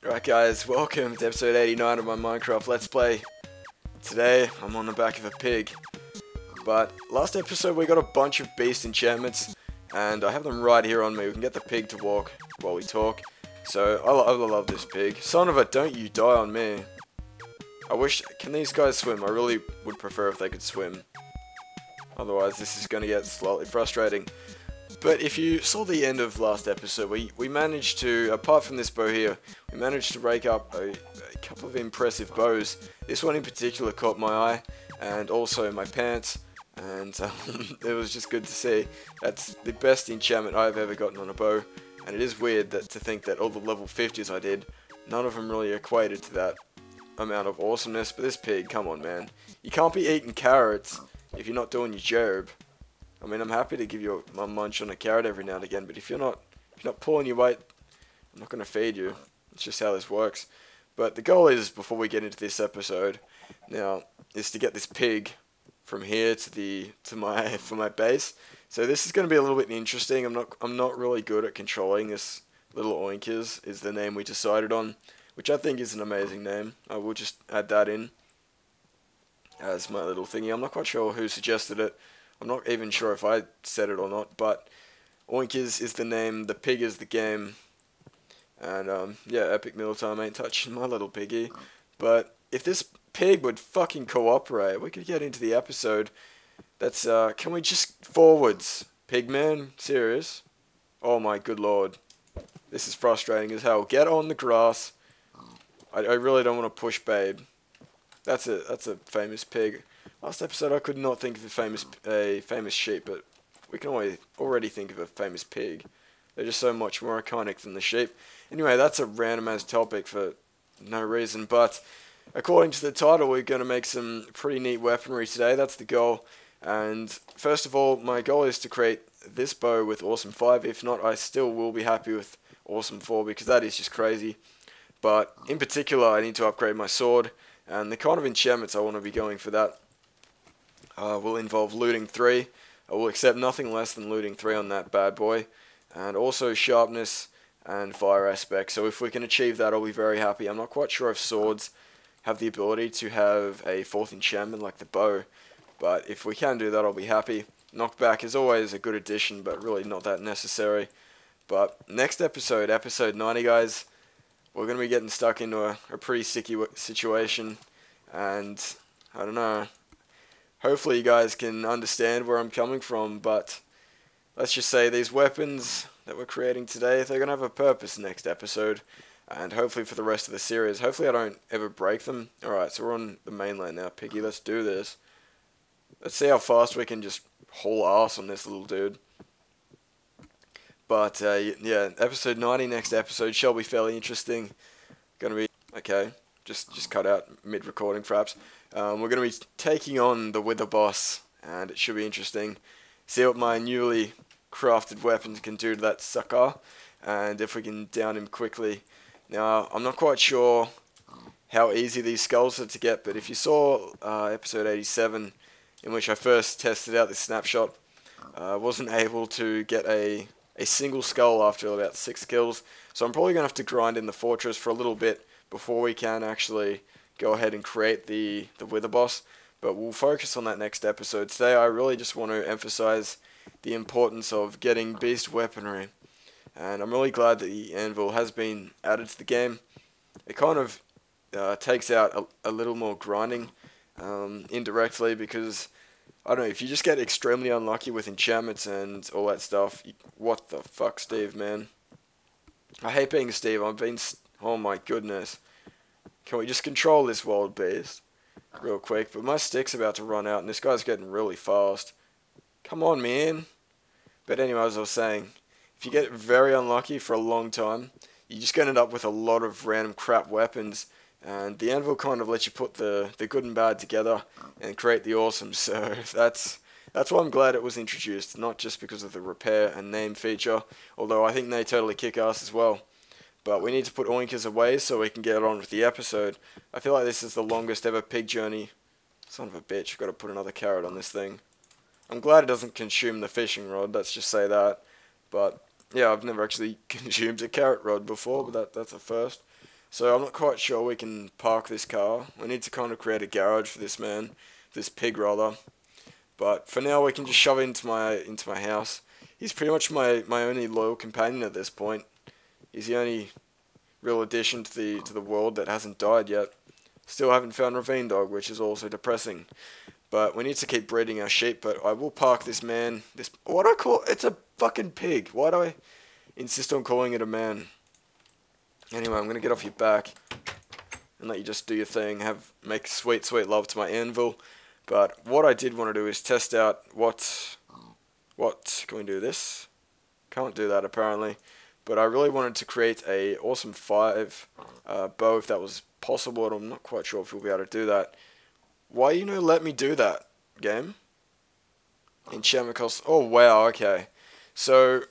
Right guys, welcome to episode 89 of my Minecraft Let's Play. Today, I'm on the back of a pig. But last episode we got a bunch of beast enchantments, and I have them right here on me. We can get the pig to walk while we talk. So, I love this pig. Son of a, don't you die on me. Can these guys swim? I really would prefer if they could swim. Otherwise, this is going to get slightly frustrating. But if you saw the end of last episode, we managed to, apart from this bow here, we managed to rake up a couple of impressive bows. This one in particular caught my eye, and also my pants, and it was just good to see. That's the best enchantment I've ever gotten on a bow, and it is weird to think that all the level 50s I did, none of them really equated to that amount of awesomeness. But this pig, come on man, you can't be eating carrots if you're not doing your job. I mean, I'm happy to give you a munch on a carrot every now and again, but if you're not pulling your weight, I'm not going to feed you. It's just how this works. But the goal is, before we get into this episode, now, is to get this pig from here to my base. So this is going to be a little bit interesting. I'm not really good at controlling this little oinkers, is the name we decided on, which I think is an amazing name. I will just add that in as my little thingy. I'm not quite sure who suggested it. I'm not even sure if I said it or not, but Oinkers is the name, the pig is the game, and yeah, epic mealtime ain't touching my little piggy. But if this pig would fucking cooperate, we could get into the episode. That's, can we just forwards? Pigman? Serious? Oh my good lord. This is frustrating as hell. Get on the grass. I really don't want to push babe. That's a famous pig. Last episode I could not think of a famous sheep, but we can already think of a famous pig. They're just so much more iconic than the sheep. Anyway, that's a random ass topic for no reason, but according to the title we're going to make some pretty neat weaponry today. That's the goal. And first of all, my goal is to create this bow with Awesome 5. If not, I still will be happy with Awesome 4 because that is just crazy. But in particular, I need to upgrade my sword, and the kind of enchantments I want to be going for that will involve looting 3. I will accept nothing less than looting 3 on that bad boy, and also sharpness and fire aspect. So if we can achieve that, I'll be very happy. I'm not quite sure if swords have the ability to have a 4th enchantment like the bow, but if we can do that, I'll be happy. Knockback is always a good addition, but really not that necessary. But next episode, episode 90, guys, we're going to be getting stuck into a pretty sticky situation, and I don't know. Hopefully you guys can understand where I'm coming from, but let's just say these weapons that we're creating today, they're going to have a purpose next episode, and hopefully for the rest of the series. Hopefully I don't ever break them. Alright, so we're on the mainland now, Piggy, let's do this. Let's see how fast we can just haul ass on this little dude. But, yeah, episode 90, next episode, shall be fairly interesting. Gonna be, okay, just cut out mid-recording perhaps. We're going to be taking on the Wither boss, and it should be interesting. See what my newly crafted weapons can do to that sucker, and if we can down him quickly. Now, I'm not quite sure how easy these skulls are to get, but if you saw episode 87, in which I first tested out this snapshot, I wasn't able to get a single skull after about 6 kills, so I'm probably going to have to grind in the fortress for a little bit before we can actually go ahead and create the Wither boss, but we'll focus on that next episode. Today I really just want to emphasize the importance of getting beast weaponry, and I'm really glad that the Anvil has been added to the game. It kind of takes out a little more grinding indirectly, because I don't know, if you just get extremely unlucky with enchantments and all that stuff, what the fuck, Steve, man. I hate being Steve. Oh my goodness. Can we just control this wild beast real quick? But my stick's about to run out, and this guy's getting really fast. Come on, man. But anyway, as I was saying, if you get very unlucky for a long time, you're just going to end up with a lot of random crap weapons. And the Anvil kind of lets you put the good and bad together and create the awesome. So that's why I'm glad it was introduced, not just because of the repair and name feature, although I think they totally kick ass as well. But we need to put oinkers away so we can get on with the episode. I feel like this is the longest ever pig journey. Son of a bitch, I've got to put another carrot on this thing. I'm glad it doesn't consume the fishing rod, let's just say that. But yeah, I've never actually consumed a carrot rod before, but that's a first. So I'm not quite sure we can park this car. We need to kind of create a garage for this man, this pig rather. But for now we can just shove it into my house. He's pretty much my only loyal companion at this point. He's the only real addition to the world that hasn't died yet. Still haven't found Ravine Dog, which is also depressing. But we need to keep breeding our sheep. But I will park this man. What do I call it's a fucking pig. Why do I insist on calling it a man? Anyway, I'm gonna get off your back and let you just do your thing. Make sweet love to my Anvil. But what I did want to do is test out what can we do this? Can't do that apparently. But I really wanted to create a awesome 5 bow if that was possible, and I'm not quite sure if we'll be able to do that. Why you let me do that, game? Enchantment cost. Oh wow, okay. So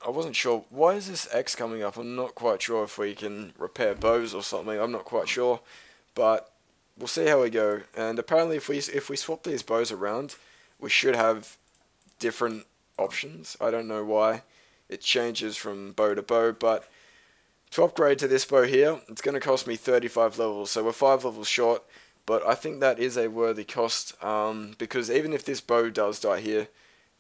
I wasn't sure. Why is this X coming up? I'm not quite sure if we can repair bows or something. I'm not quite sure, but we'll see how we go. And apparently, if we swap these bows around, we should have different options. I don't know why it changes from bow to bow, but to upgrade to this bow here, it's going to cost me 35 levels. So we're 5 levels short, but I think that is a worthy cost because even if this bow does die here,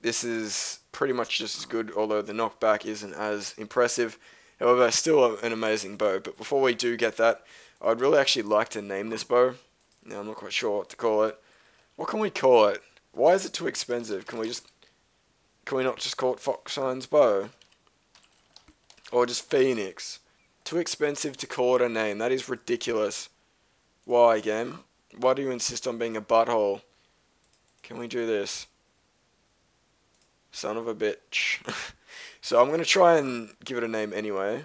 this is pretty much just as good, although the knockback isn't as impressive. However, still an amazing bow. But before we do get that, I'd really actually like to name this bow. Now, I'm not quite sure what to call it. What can we call it? Why is it too expensive? Can we not just call it Phoxine's bow? Or just Phoenix? Too expensive to call it a name. That is ridiculous. Why, game? Why do you insist on being a butthole? Can we do this? Son of a bitch. So I'm going to try and give it a name anyway.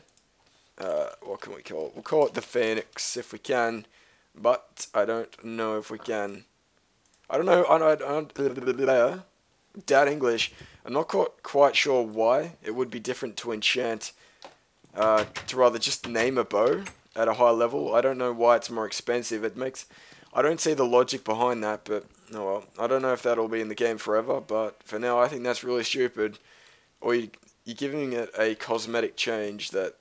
What can we call it? We'll call it the Phoenix if we can. But I don't know if we can. I don't know. I don't Dad English. I'm not quite sure why it would be different to enchant. To rather just name a bow at a high level. I don't know why it's more expensive. I don't see the logic behind that, but oh well. I don't know if that'll be in the game forever, but for now I think that's really stupid. Or you're giving it a cosmetic change that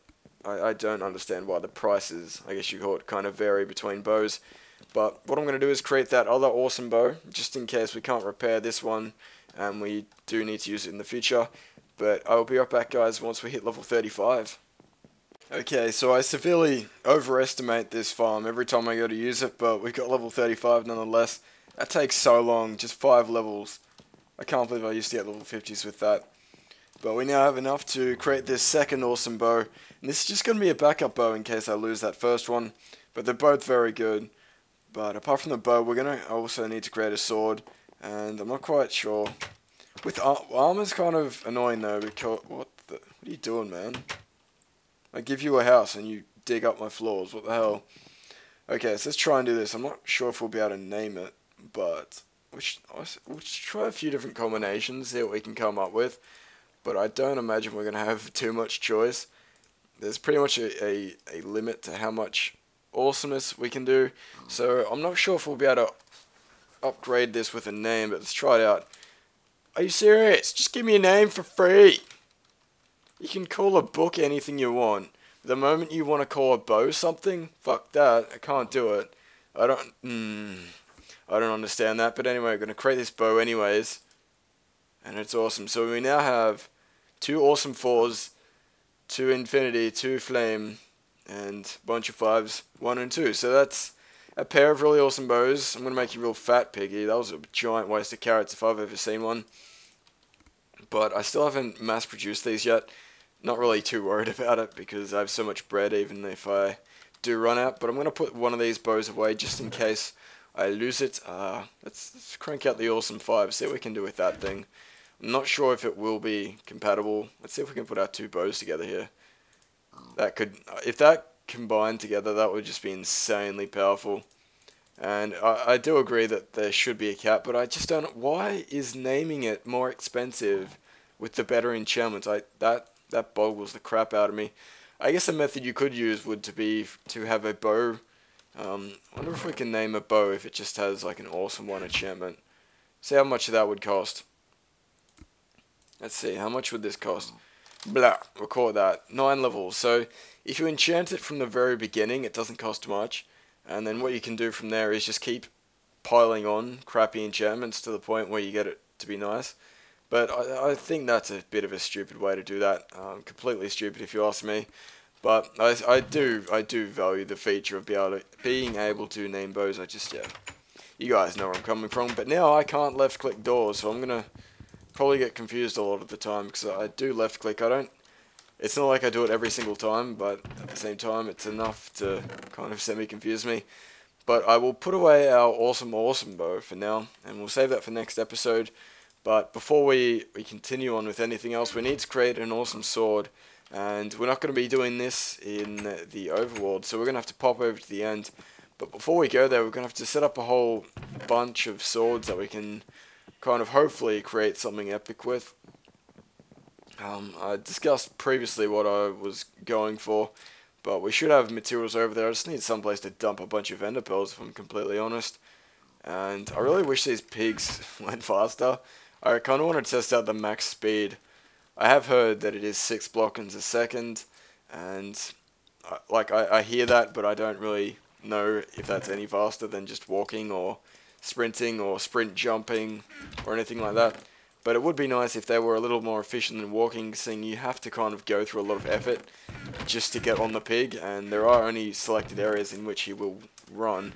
I don't understand why the prices, I guess you call it, kind of vary between bows. But what I'm going to do is create that other awesome bow, just in case we can't repair this one, and we do need to use it in the future. But I will be right back, guys, once we hit level 35. Okay, so I severely overestimate this farm every time I go to use it, but we got level 35 nonetheless. That takes so long, just 5 levels. I can't believe I used to get level 50s with that. But we now have enough to create this second awesome bow. And this is just going to be a backup bow in case I lose that first one. But they're both very good. But apart from the bow, we're going to also need to create a sword. And I'm not quite sure. With armor's kind of annoying though, because... What are you doing, man? I give you a house and you dig up my floors. What the hell? Okay, so let's try and do this. I'm not sure if we'll be able to name it, but we'll try a few different combinations, see what we can come up with. But I don't imagine we're going to have too much choice. There's pretty much a limit to how much awesomeness we can do. So I'm not sure if we'll be able to upgrade this with a name, but let's try it out. Are you serious? Just give me a name for free. You can call a book anything you want. The moment you want to call a bow something, fuck that. I can't do it. I don't understand that. But anyway, we're going to create this bow anyways. And it's awesome. So we now have 2 awesome 4s, 2 infinity, 2 flame, and a bunch of 5s, 1 and 2. So that's a pair of really awesome bows. I'm going to make you real fat, piggy. That was a giant waste of carrots if I've ever seen one. But I still haven't mass produced these yet. Not really too worried about it because I have so much bread even if I do run out. But I'm going to put one of these bows away just in case I lose it. Let's crank out the awesome 5, see what we can do with that thing. I'm not sure if it will be compatible. Let's see if we can put our 2 bows together here. That could, if that combined together, that would just be insanely powerful. And I do agree that there should be a cap, but I just don't. Why is naming it more expensive with the better enchantments? That boggles the crap out of me. I guess a method you could use would be to have a bow. I wonder if we can name a bow if it just has like an awesome 1 enchantment. See how much that would cost. Let's see, how much would this cost? blah, we'll call it that, 9 levels. So if you enchant it from the very beginning, it doesn't cost much. And then what you can do from there is just keep piling on crappy enchantments to the point where you get it to be nice. But I think that's a bit of a stupid way to do that. Completely stupid if you ask me. But I do value the feature of being able to name bows. Yeah, you guys know where I'm coming from. But now I can't left click doors, so I'm gonna probably get confused a lot of the time because I do left click. It's not like I do it every single time, but at the same time it's enough to kind of semi-confuse me. But I will put away our awesome bow for now, and we'll save that for next episode. But before we continue on with anything else, we need to create an awesome sword. And we're not going to be doing this in the overworld, so we're going to have to pop over to the end. But before we go there, we're going to have to set up a whole bunch of swords that we can kind of hopefully create something epic with. I discussed previously what I was going for, but we should have materials over there. I just need someplace to dump a bunch of ender pearls, if I'm completely honest. And I really wish these pigs went faster. I kind of want to test out the max speed. I have heard that it is 6 blockings a second, and I hear that, but I don't really know if that's any faster than just walking or sprinting or sprint jumping or anything like that. But it would be nice if they were a little more efficient than walking, seeing you have to kind of go through a lot of effort just to get on the pig, and there are only selected areas in which he will run.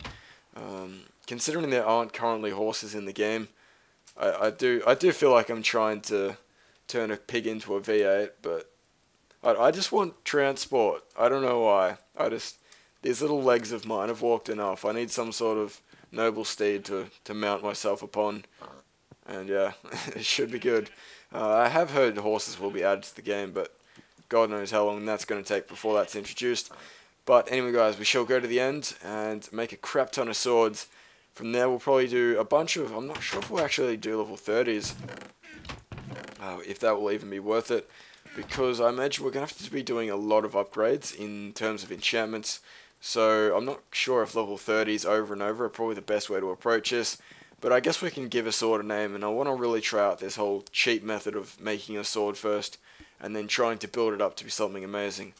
Considering there aren't currently horses in the game, I do feel like I'm trying to turn a pig into a V8, but I just want transport. I don't know why. These little legs of mine have walked enough. I need some sort of noble steed to mount myself upon. And yeah, it should be good. I have heard horses will be added to the game, but God knows how long that's going to take before that's introduced. But anyway guys, we shall go to the end and make a crap ton of swords. From there we'll probably do a bunch of, I'm not sure if we'll actually do level 30s. If that will even be worth it. Because I imagine we're going to have to be doing a lot of upgrades in terms of enchantments. So I'm not sure if level 30s over and over are probably the best way to approach this. But I guess we can give a sword a name, and I want to really try out this whole cheap method of making a sword first, and then trying to build it up to be something amazing.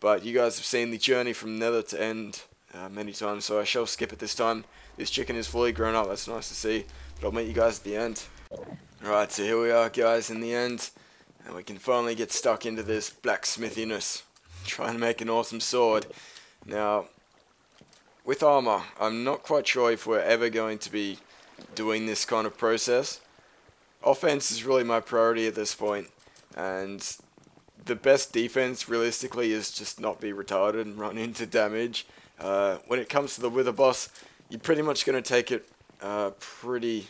But you guys have seen the journey from Nether to End many times, so I shall skip it this time. This chicken is fully grown up, that's nice to see, but I'll meet you guys at the end. Alright, so here we are guys in the end, and we can finally get stuck into this blacksmithiness, trying to make an awesome sword. Now, with armor, I'm not quite sure if we're ever going to be doing this kind of process. Offense is really my priority at this point, and the best defense realistically is just not be retarded and run into damage. When it comes to the Wither boss, you're pretty much going to take it pretty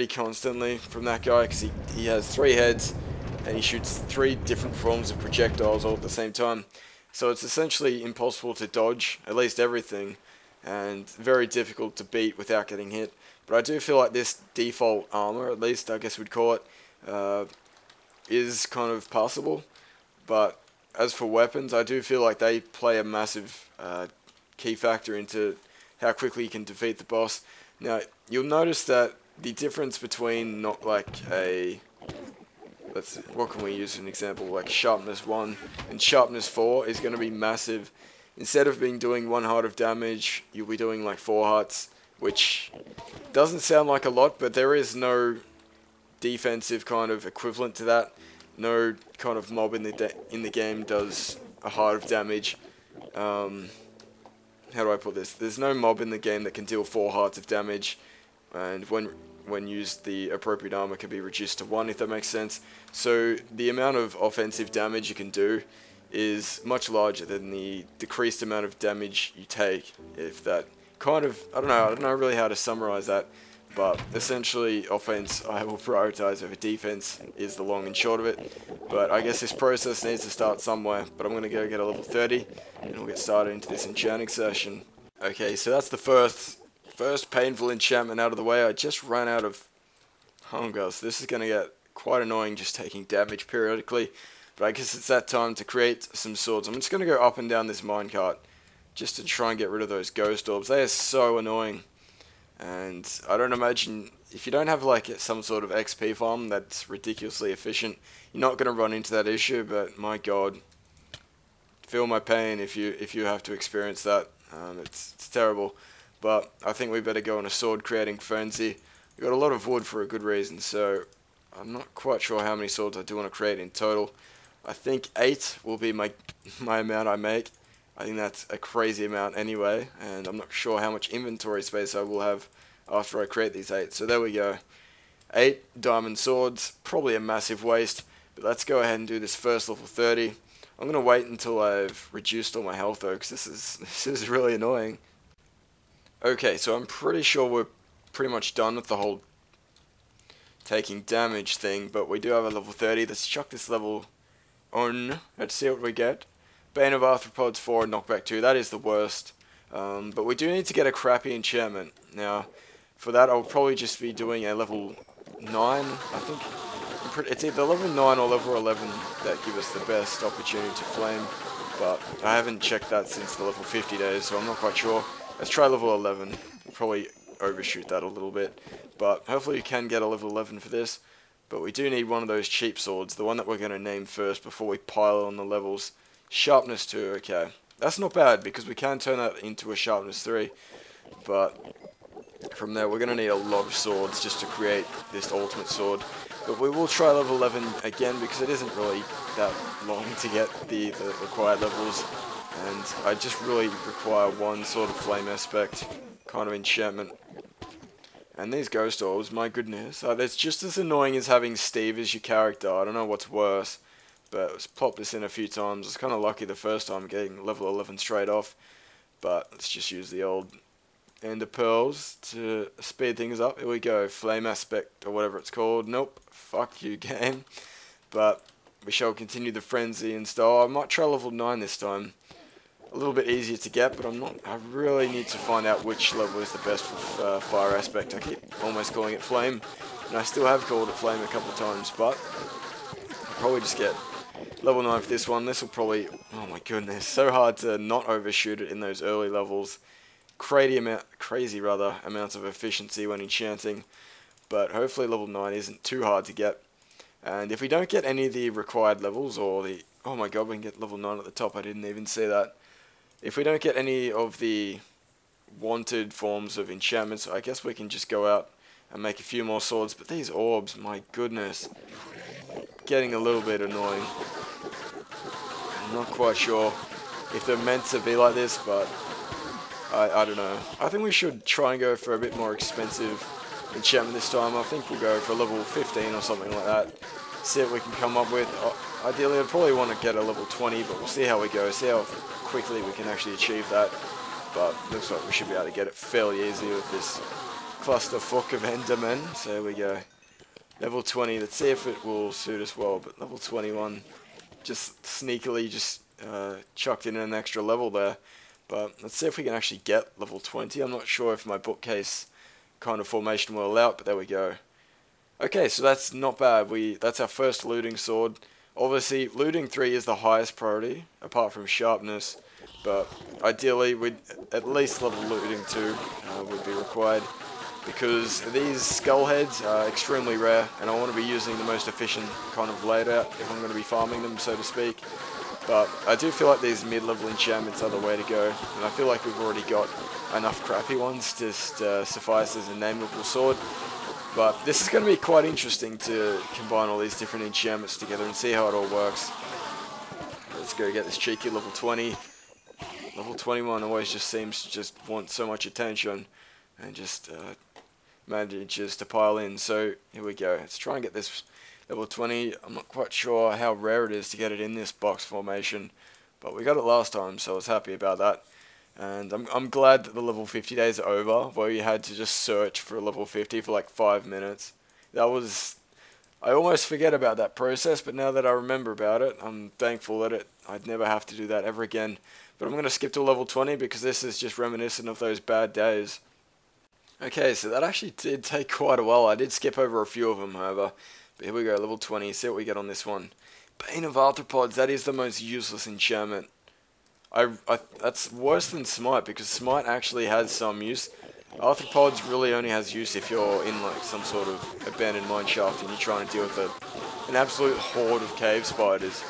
constantly from that guy, because he has 3 heads and he shoots 3 different forms of projectiles all at the same time. So it's essentially impossible to dodge, at least everything, and very difficult to beat without getting hit. But I do feel like this default armor, at least I guess we'd call it, is kind of passable. But as for weapons, I do feel like they play a massive key factor into how quickly you can defeat the boss. Now, you'll notice that the difference between not like a, what can we use as an example, like sharpness 1 and sharpness 4 is going to be massive. Instead of doing 1 heart of damage, you'll be doing like 4 hearts, which doesn't sound like a lot, but there is no defensive kind of equivalent to that. No kind of mob in the game does a heart of damage. How do I put this? There's no mob in the game that can deal 4 hearts of damage, and when used, the appropriate armor can be reduced to 1, if that makes sense. So the amount of offensive damage you can do is much larger than the decreased amount of damage you take. If that kind of, I don't know really how to summarize that, but essentially offense I will prioritize over defense is the long and short of it. But I guess this process needs to start somewhere, but I'm going to go get a level 30 and we'll get started into this enchanting session. Okay, so that's the first painful enchantment out of the way. I just ran out of hunger, so this is going to get quite annoying just taking damage periodically. But I guess it's that time to create some swords. I'm just going to go up and down this minecart just to try and get rid of those ghost orbs. They are so annoying. And I don't imagine if you don't have like some sort of XP farm that's ridiculously efficient, you're not going to run into that issue. But my God, feel my pain if you have to experience that. It's terrible. But I think we better go on a sword creating frenzy. We got a lot of wood for a good reason, so I'm not quite sure how many swords I do want to create in total. I think 8 will be my amount I make. I think that's a crazy amount anyway, and I'm not sure how much inventory space I will have after I create these 8. So there we go. 8 diamond swords, probably a massive waste, but let's go ahead and do this first level 30. I'm going to wait until I've reduced all my health though, because this is really annoying. Okay, so I'm pretty sure we're pretty much done with the whole taking damage thing, but we do have a level 30. Let's chuck this level on. Let's see what we get. Bane of Arthropods 4 and Knockback 2, that is the worst. But we do need to get a crappy enchantment. Now, for that I'll probably just be doing a level 9, I think. It's either level 9 or level 11 that give us the best opportunity to flame, but I haven't checked that since the level 50 days, so I'm not quite sure. Let's try level 11. We'll probably overshoot that a little bit, but hopefully you can get a level 11 for this. But we do need one of those cheap swords, the one that we're going to name first before we pile on the levels. Sharpness 2, okay. That's not bad, because we can turn that into a Sharpness 3, but from there we're going to need a lot of swords just to create this ultimate sword. But we will try level 11 again, because it isn't really that long to get the required levels, and I just really require one sort of flame aspect kind of enchantment. And these ghost orbs, my goodness, it's just as annoying as having Steve as your character. I don't know what's worse, but let's plop this in a few times. I was kind of lucky the first time getting level 11 straight off, but let's just use the old Ender Pearls to speed things up. Here we go, flame aspect or whatever it's called. Nope, fuck you game. But we shall continue the frenzy and style. I might try level 9 this time. A little bit easier to get, but I really need to find out which level is the best for fire aspect. I keep almost calling it flame, and I still have called it flame a couple of times, but I'll probably just get level 9 for this one. This will probably, oh my goodness, so hard to not overshoot it in those early levels. Crazy amounts of efficiency when enchanting, but hopefully level 9 isn't too hard to get. And if we don't get any of the required levels, or the, oh my god, we can get level 9 at the top, I didn't even see that. If we don't get any of the wanted forms of enchantments, I guess we can just go out and make a few more swords. But these orbs, my goodness, getting a little bit annoying. I'm not quite sure if they're meant to be like this, but I don't know. I think we should try and go for a bit more expensive enchantment this time. I think we'll go for level 15 or something like that. See what we can come up with. Ideally, I'd probably want to get a level 20, but we'll see how we go. See how quickly we can actually achieve that. But looks like we should be able to get it fairly easy with this clusterfuck of Endermen. So there we go. Level 20. Let's see if it will suit us well. But level 21, just sneakily just chucked in an extra level there. But let's see if we can actually get level 20. I'm not sure if my bookcase kind of formation will allow it, but there we go. Okay, so that's not bad. That's our first looting sword. Obviously, looting 3 is the highest priority, apart from sharpness. But ideally, at least level looting 2 would be required, because these skull heads are extremely rare, and I want to be using the most efficient kind of layout if I'm going to be farming them, so to speak. But I do feel like these mid-level enchantments are the way to go, and I feel like we've already got enough crappy ones to suffice as a nameable sword. But this is going to be quite interesting to combine all these different enchantments together and see how it all works. Let's go get this cheeky level 20. Level 21 always just seems to just want so much attention and just manages to pile in. So here we go. Let's try and get this level 20. I'm not quite sure how rare it is to get it in this box formation, but we got it last time, so I was happy about that. And I'm glad that the level 50 days are over, where you had to just search for a level 50 for like 5 minutes. I almost forget about that process, but now that I remember about it, I'm thankful that I'd never have to do that ever again. But I'm going to skip to level 20 because this is just reminiscent of those bad days. Okay, so that actually did take quite a while. I did skip over a few of them, however. But here we go, level 20. See what we get on this one. Bane of Arthropods, that is the most useless enchantment. That's worse than Smite, because Smite actually has some use. Arthropods really only has use if you're in like some sort of abandoned mine shaft and you're trying to deal with an absolute horde of cave spiders.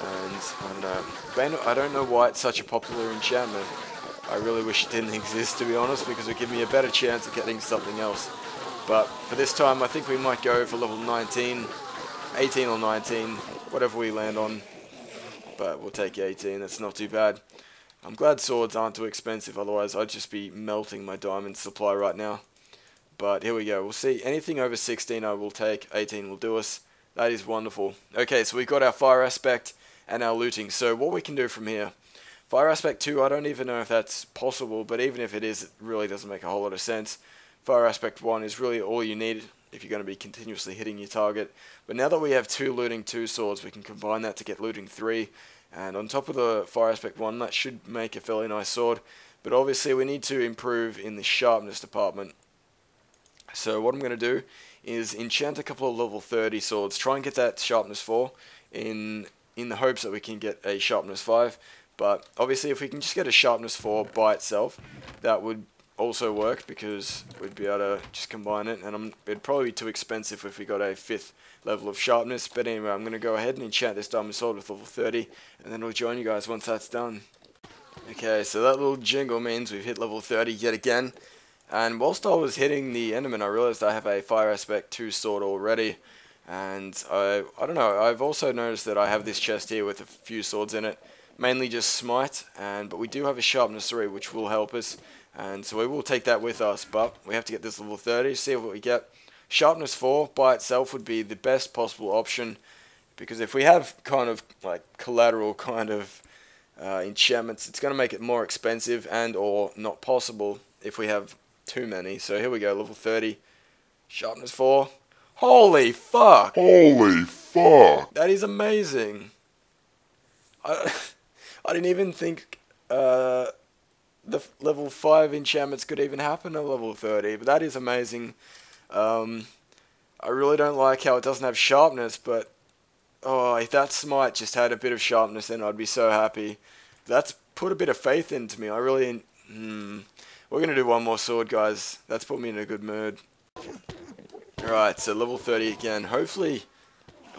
And I don't know, I don't know why it's such a popular enchantment. I really wish it didn't exist, to be honest, because it would give me a better chance of getting something else. But for this time, I think we might go for level 19, 18 or 19, whatever we land on. But we'll take 18, that's not too bad. I'm glad swords aren't too expensive, otherwise I'd just be melting my diamond supply right now. But here we go, we'll see. Anything over 16 I will take, 18 will do us. That is wonderful. Okay, so we've got our fire aspect and our looting. So what we can do from here. Fire aspect 2, I don't even know if that's possible, but even if it is, it really doesn't make a whole lot of sense. Fire aspect 1 is really all you need if you're going to be continuously hitting your target. But now that we have 2 looting 2 swords, we can combine that to get looting 3. And on top of the fire aspect 1, that should make a fairly nice sword. But obviously we need to improve in the sharpness department. So what I'm going to do is enchant a couple of level 30 swords, try and get that sharpness 4 in the hopes that we can get a sharpness 5. But obviously if we can just get a sharpness 4 by itself, that would also work because we'd be able to just combine it, and it'd probably be too expensive if we got a 5th level of sharpness. But anyway, I'm going to go ahead and enchant this diamond sword with level 30, and then I'll join you guys once that's done. Okay, so that little jingle means we've hit level 30 yet again. And whilst I was hitting the Enderman, I realized I have a fire aspect 2 sword already. And I don't know, I've also noticed that I have this chest here with a few swords in it. Mainly just smite, but we do have a sharpness 3 which will help us. And so we will take that with us, but we have to get this level 30, see what we get. Sharpness 4 by itself would be the best possible option. Because if we have kind of like collateral kind of enchantments, it's going to make it more expensive and or not possible if we have too many. So here we go, level 30, sharpness 4. Holy fuck! Holy fuck! That is amazing. I didn't even think the level 5 enchantments could even happen at level 30, but that is amazing. I really don't like how it doesn't have sharpness, but oh, if that smite just had a bit of sharpness, then I'd be so happy. That's put a bit of faith into me. I really... We're going to do one more sword, guys. That's put me in a good mood. Alright, so level 30 again. Hopefully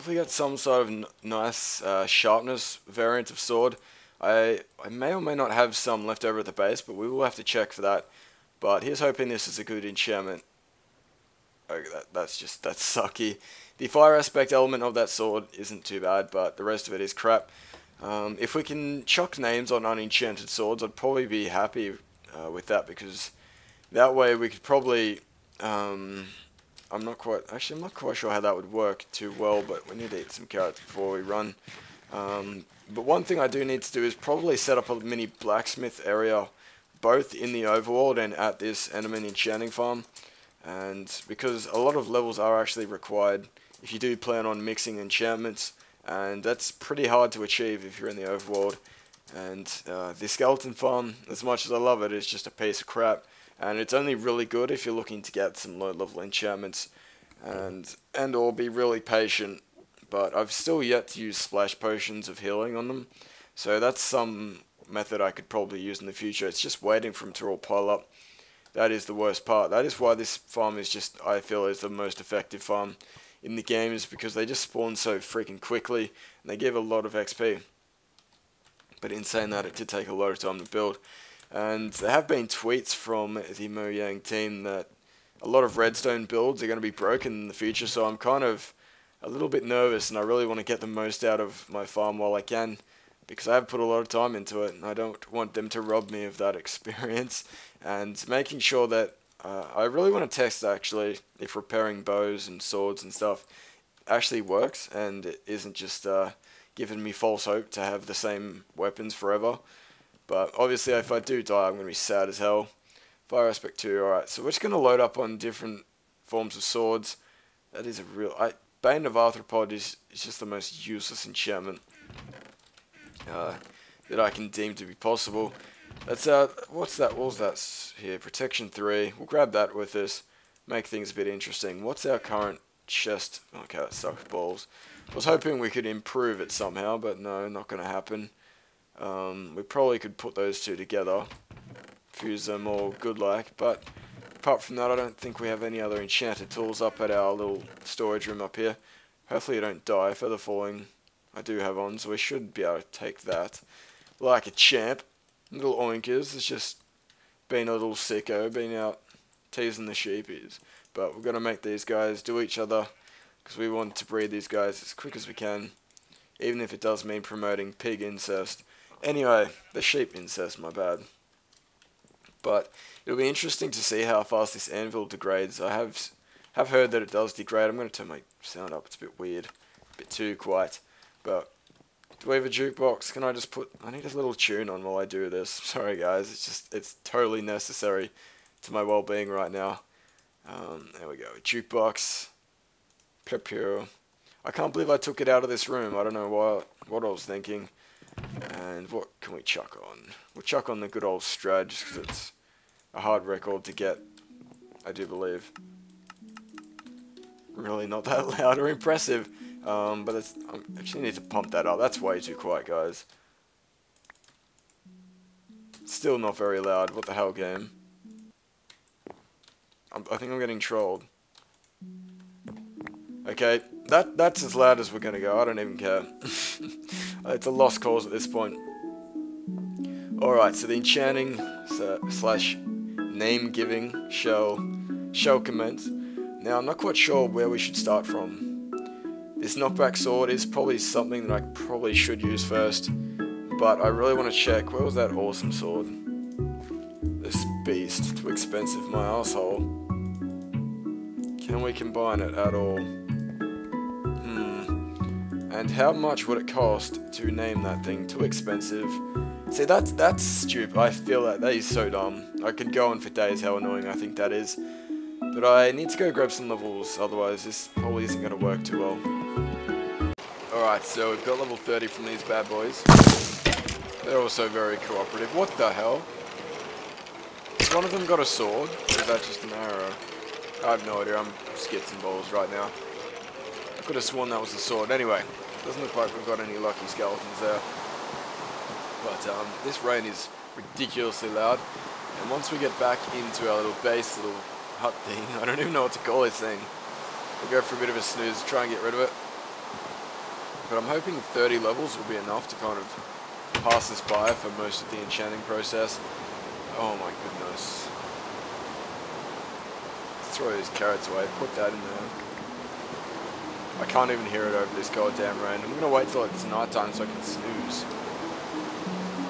we got some sort of nice sharpness variant of sword. I may or may not have some left over at the base, but we will have to check for that. But here's hoping this is a good enchantment. Okay, that's sucky. The fire aspect element of that sword isn't too bad, but the rest of it is crap. If we can chuck names on unenchanted swords, I'd probably be happy with that, because that way we could probably... I'm not quite sure how that would work too well, but we need to eat some carrots before we run. But one thing I do need to do is probably set up a mini blacksmith area, both in the overworld and at this Enderman enchanting farm. And because a lot of levels are actually required if you do plan on mixing enchantments, and that's pretty hard to achieve if you're in the overworld. And the skeleton farm, as much as I love it, is just a piece of crap. And it's only really good if you're looking to get some low level enchantments and or be really patient. But I've still yet to use splash potions of healing on them, so that's some method I could probably use in the future. It's just waiting for them to all pile up. That is the worst part. That is why this farm is just, I feel, is the most effective farm in the game, is because they just spawn so freaking quickly and they give a lot of XP. But in saying that, it did take a lot of time to build. And there have been tweets from the Mojang team that a lot of redstone builds are going to be broken in the future, so I'm kind of a little bit nervous, and I really want to get the most out of my farm while I can, because I have put a lot of time into it, and I don't want them to rob me of that experience. And making sure that I really want to test actually if repairing bows and swords and stuff actually works, and it isn't just giving me false hope to have the same weapons forever. But obviously if I do die, I'm going to be sad as hell. Fire aspect 2, alright, so we're just going to load up on different forms of swords. That is a real... Bane of Arthropod is just the most useless enchantment that I can deem to be possible. That's what's that? What was that here? Protection 3. We'll grab that with us. Make things a bit interesting. What's our current chest? Okay, that sucks balls. I was hoping we could improve it somehow, but no, not going to happen. We probably could put those two together. use them all good like, but apart from that, I don't think we have any other enchanted tools up at our little storage room up here. Hopefully you don't die. Feather falling I do have on, so we should be able to take that. Like a champ. Little oinkers, it's just being a little sicko, being out teasing the sheepies. But we're going to make these guys do each other, because we want to breed these guys as quick as we can, even if it does mean promoting pig incest. Anyway, the sheep incest, my bad. But it'll be interesting to see how fast this anvil degrades. I have heard that it does degrade. I'm going to turn my sound up, it's a bit weird, a bit too quiet. But do we have a jukebox? Can I just put... I need a little tune on while I do this. Sorry guys, it's totally necessary to my well-being right now. There we go, jukebox. Prepare. I can't believe I took it out of this room. I don't know what I was thinking. And what can we chuck on? We'll chuck on the good old Strad, just because it's a hard record to get, I do believe. Really not that loud or impressive. But I actually need to pump that up. That's way too quiet, guys. Still not very loud. What the hell, game? I think I'm getting trolled. Okay, that's as loud as we're gonna go. I don't even care. It's a lost cause at this point. Alright, so the enchanting slash name giving shall commence. Now, I'm not quite sure where we should start from. This knockback sword is probably something that I probably should use first, but I really want to check. Where was that awesome sword? This beast, too expensive, my asshole. Can we combine it at all? And how much would it cost to name that thing? Too expensive. See, that's stupid. I feel that is so dumb. I could go on for days how annoying I think that is. But I need to go grab some levels, otherwise this probably isn't going to work too well. Alright, so we've got level 30 from these bad boys. They're also very cooperative. What the hell? Has one of them got a sword? Or is that just an arrow? I have no idea, I'm skits and balls right now. I could have sworn that was a sword. Anyway, doesn't look like we've got any lucky skeletons there. But this rain is ridiculously loud. And once we get back into our little base, little hut thing, I don't even know what to call this thing. We'll go for a bit of a snooze, try and get rid of it. But I'm hoping 30 levels will be enough to kind of pass us by for most of the enchanting process. Oh my goodness. Let's throw these carrots away, put that in there. I can't even hear it over this goddamn rain. I'm gonna wait till it's night time so I can snooze.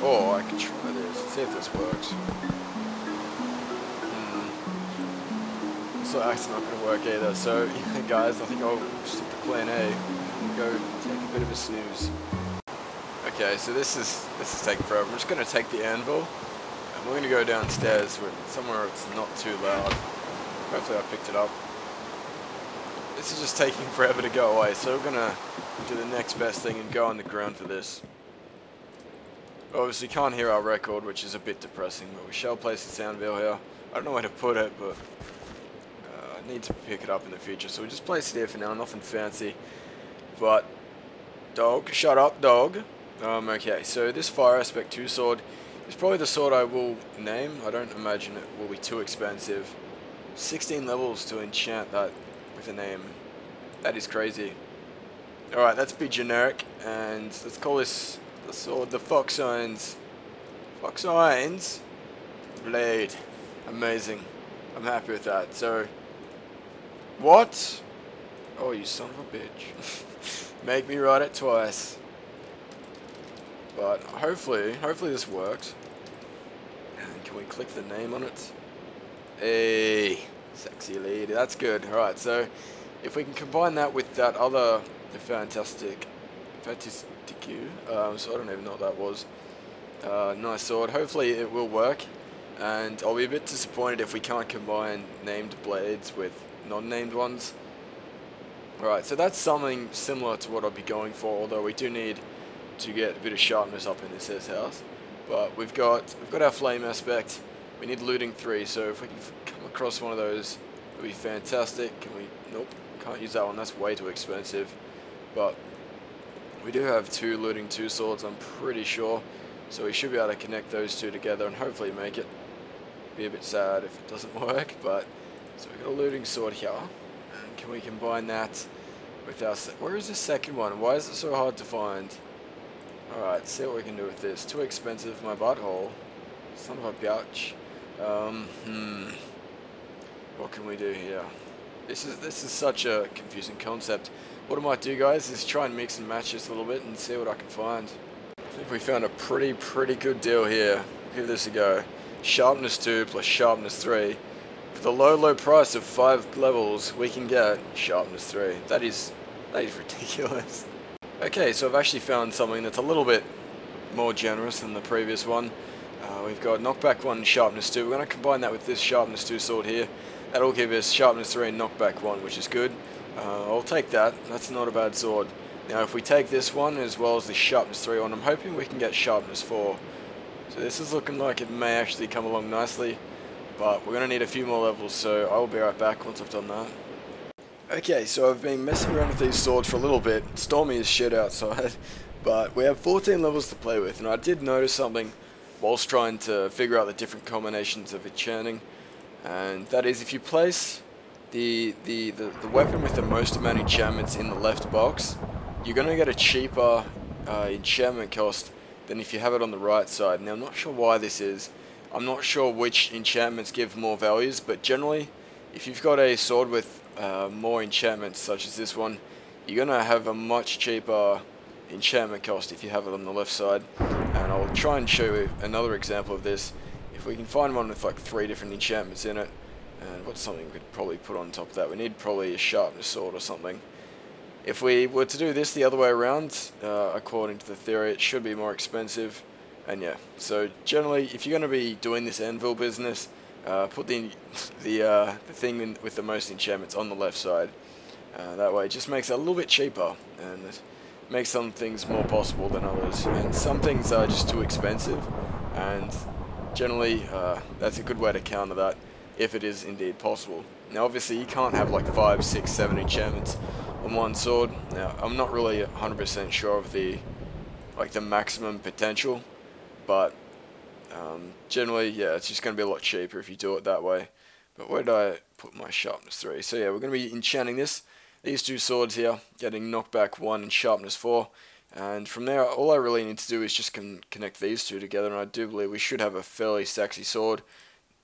Or I can try this, let's see if this works. So that's not going to work either, so yeah, guys, I think I'll stick to plan A and go take a bit of a snooze. Okay, so this is taking forever. I'm just going to take the anvil and we're going to go downstairs somewhere it's not too loud. Hopefully I picked it up. This is just taking forever to go away, so we're going to do the next best thing and go on the ground for this. Obviously can't hear our record, which is a bit depressing, but we shall place this anvil here. I don't know where to put it, but need to pick it up in the future, so we just place it here for now, nothing fancy. But dog, shut up, dog. Okay, so this Fire Aspect 2 sword is probably the sword I will name. I don't imagine it will be too expensive. 16 levels to enchant that with a name. That is crazy. Alright, let's be generic and let's call this the sword the Phoxines. Phoxines blade. Amazing. I'm happy with that. So what? Oh, you son of a bitch. Make me write it twice. But hopefully this works. And can we click the name on it? Hey, sexy lady. That's good. Alright, so if we can combine that with that other fantastic so I don't even know what that was. Nice sword. Hopefully it will work. And I'll be a bit disappointed if we can't combine named blades with non-named ones. Right, so that's something similar to what I'll be going for, although we do need to get a bit of sharpness up in this house. But we've got our flame aspect. We need looting 3, so if we can come across one of those, it'll be fantastic. Can we? Nope, can't use that one. That's way too expensive. But we do have 2 looting 2 swords, I'm pretty sure. So we should be able to connect those 2 together and hopefully make it. Be a bit sad if it doesn't work, but so we've got a looting sword here, and can we combine that with our... Where is the second one? Why is it so hard to find? Alright, see what we can do with this. Too expensive, my butthole. Son of a bitch. What can we do here? This is such a confusing concept. What I might do, guys, is try and mix and match this a little bit and see what I can find. I think we found a pretty good deal here. Give this a go. Sharpness 2 plus sharpness 3. For the low price of 5 levels, we can get sharpness 3. That is ridiculous. Okay, so I've actually found something that's a little bit more generous than the previous one. We've got knockback 1 and sharpness 2. We're going to combine that with this sharpness 2 sword here. That'll give us sharpness 3 and knockback 1, which is good. I'll take that. That's not a bad sword. Now, if we take this one as well as the sharpness 3 one, I'm hoping we can get sharpness 4. So this is looking like it may actually come along nicely, but we're going to need a few more levels, so I will be right back once I've done that. Okay, so I've been messing around with these swords for a little bit. Stormy as shit outside, but we have 14 levels to play with, and I did notice something whilst trying to figure out the different combinations of enchanting, and that is if you place the weapon with the most amount of enchantments in the left box, you're going to get a cheaper enchantment cost than if you have it on the right side. Now, I'm not sure why this is. I'm not sure which enchantments give more values, but generally, if you've got a sword with more enchantments, such as this one, you're going to have a much cheaper enchantment cost if you have it on the left side. And I'll try and show you another example of this. If we can find one with like 3 different enchantments in it, and what's something we could probably put on top of that? We need probably a sharpness sword or something. If we were to do this the other way around, according to the theory, it should be more expensive. And yeah, so generally, if you're going to be doing this Anvil business, put the thing with the most enchantments on the left side. That way, it just makes it a little bit cheaper, and it makes some things more possible than others. And some things are just too expensive, and generally, that's a good way to counter that, if it is indeed possible. Now, obviously, you can't have like 5, 6, 7 enchantments on one sword. Now, I'm not really 100% sure of the maximum potential, but generally, yeah, it's just going to be a lot cheaper if you do it that way. But where did I put my sharpness 3? So yeah, we're going to be enchanting these 2 swords here, getting knockback 1 and sharpness 4. And from there, all I really need to do is just connect these 2 together, and I do believe we should have a fairly sexy sword.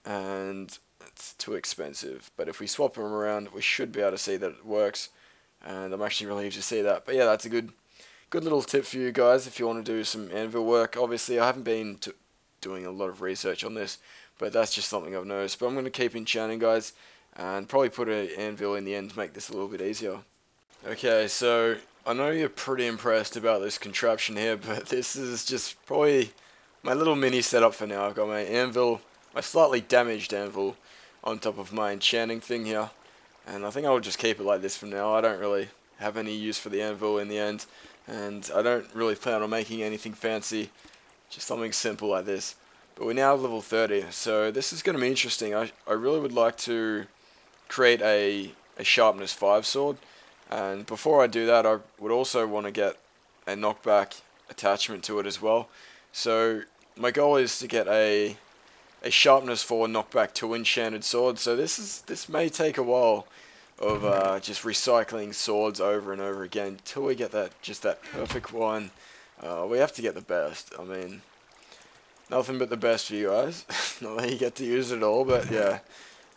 And it's too expensive, but if we swap them around, we should be able to see that it works. And I'm actually relieved to see that. But yeah, that's a good little tip for you guys if you want to do some Anvil work. Obviously, I haven't been doing a lot of research on this, but that's just something I've noticed. But I'm going to keep enchanting, guys, and probably put an Anvil in the end to make this a little bit easier. Okay, so I know you're pretty impressed about this contraption here, but this is just probably my little mini setup for now. I've got my Anvil, my slightly damaged Anvil, on top of my enchanting thing here, and I think I'll just keep it like this from now. I don't really have any use for the Anvil in the end, and I don't really plan on making anything fancy, just something simple like this. But we're now level 30, so this is going to be interesting. I really would like to create a sharpness 5 sword, and before I do that, I would also want to get a knockback attachment to it as well. So my goal is to get a sharpness 4 knockback 2 enchanted sword. So this may take a while of just recycling swords over and over again until we get that perfect one. We have to get the best. I mean, nothing but the best for you guys. Not that you get to use it all, but yeah,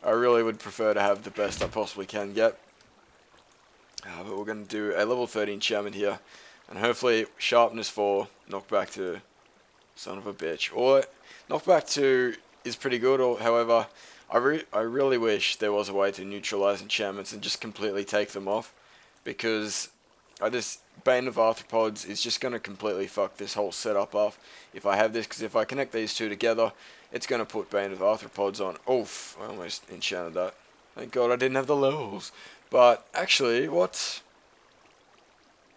I really would prefer to have the best I possibly can get. But we're going to do a level 30 enchantment here, and hopefully sharpness 4, knockback 2, son of a bitch. Or knockback 2 is pretty good, or however, I really wish there was a way to neutralize enchantments and just completely take them off, because Bane of Arthropods is just going to completely fuck this whole setup off if I have this, because if I connect these 2 together, it's going to put Bane of Arthropods on. Oof, I almost enchanted that. Thank God I didn't have the levels. But actually, looks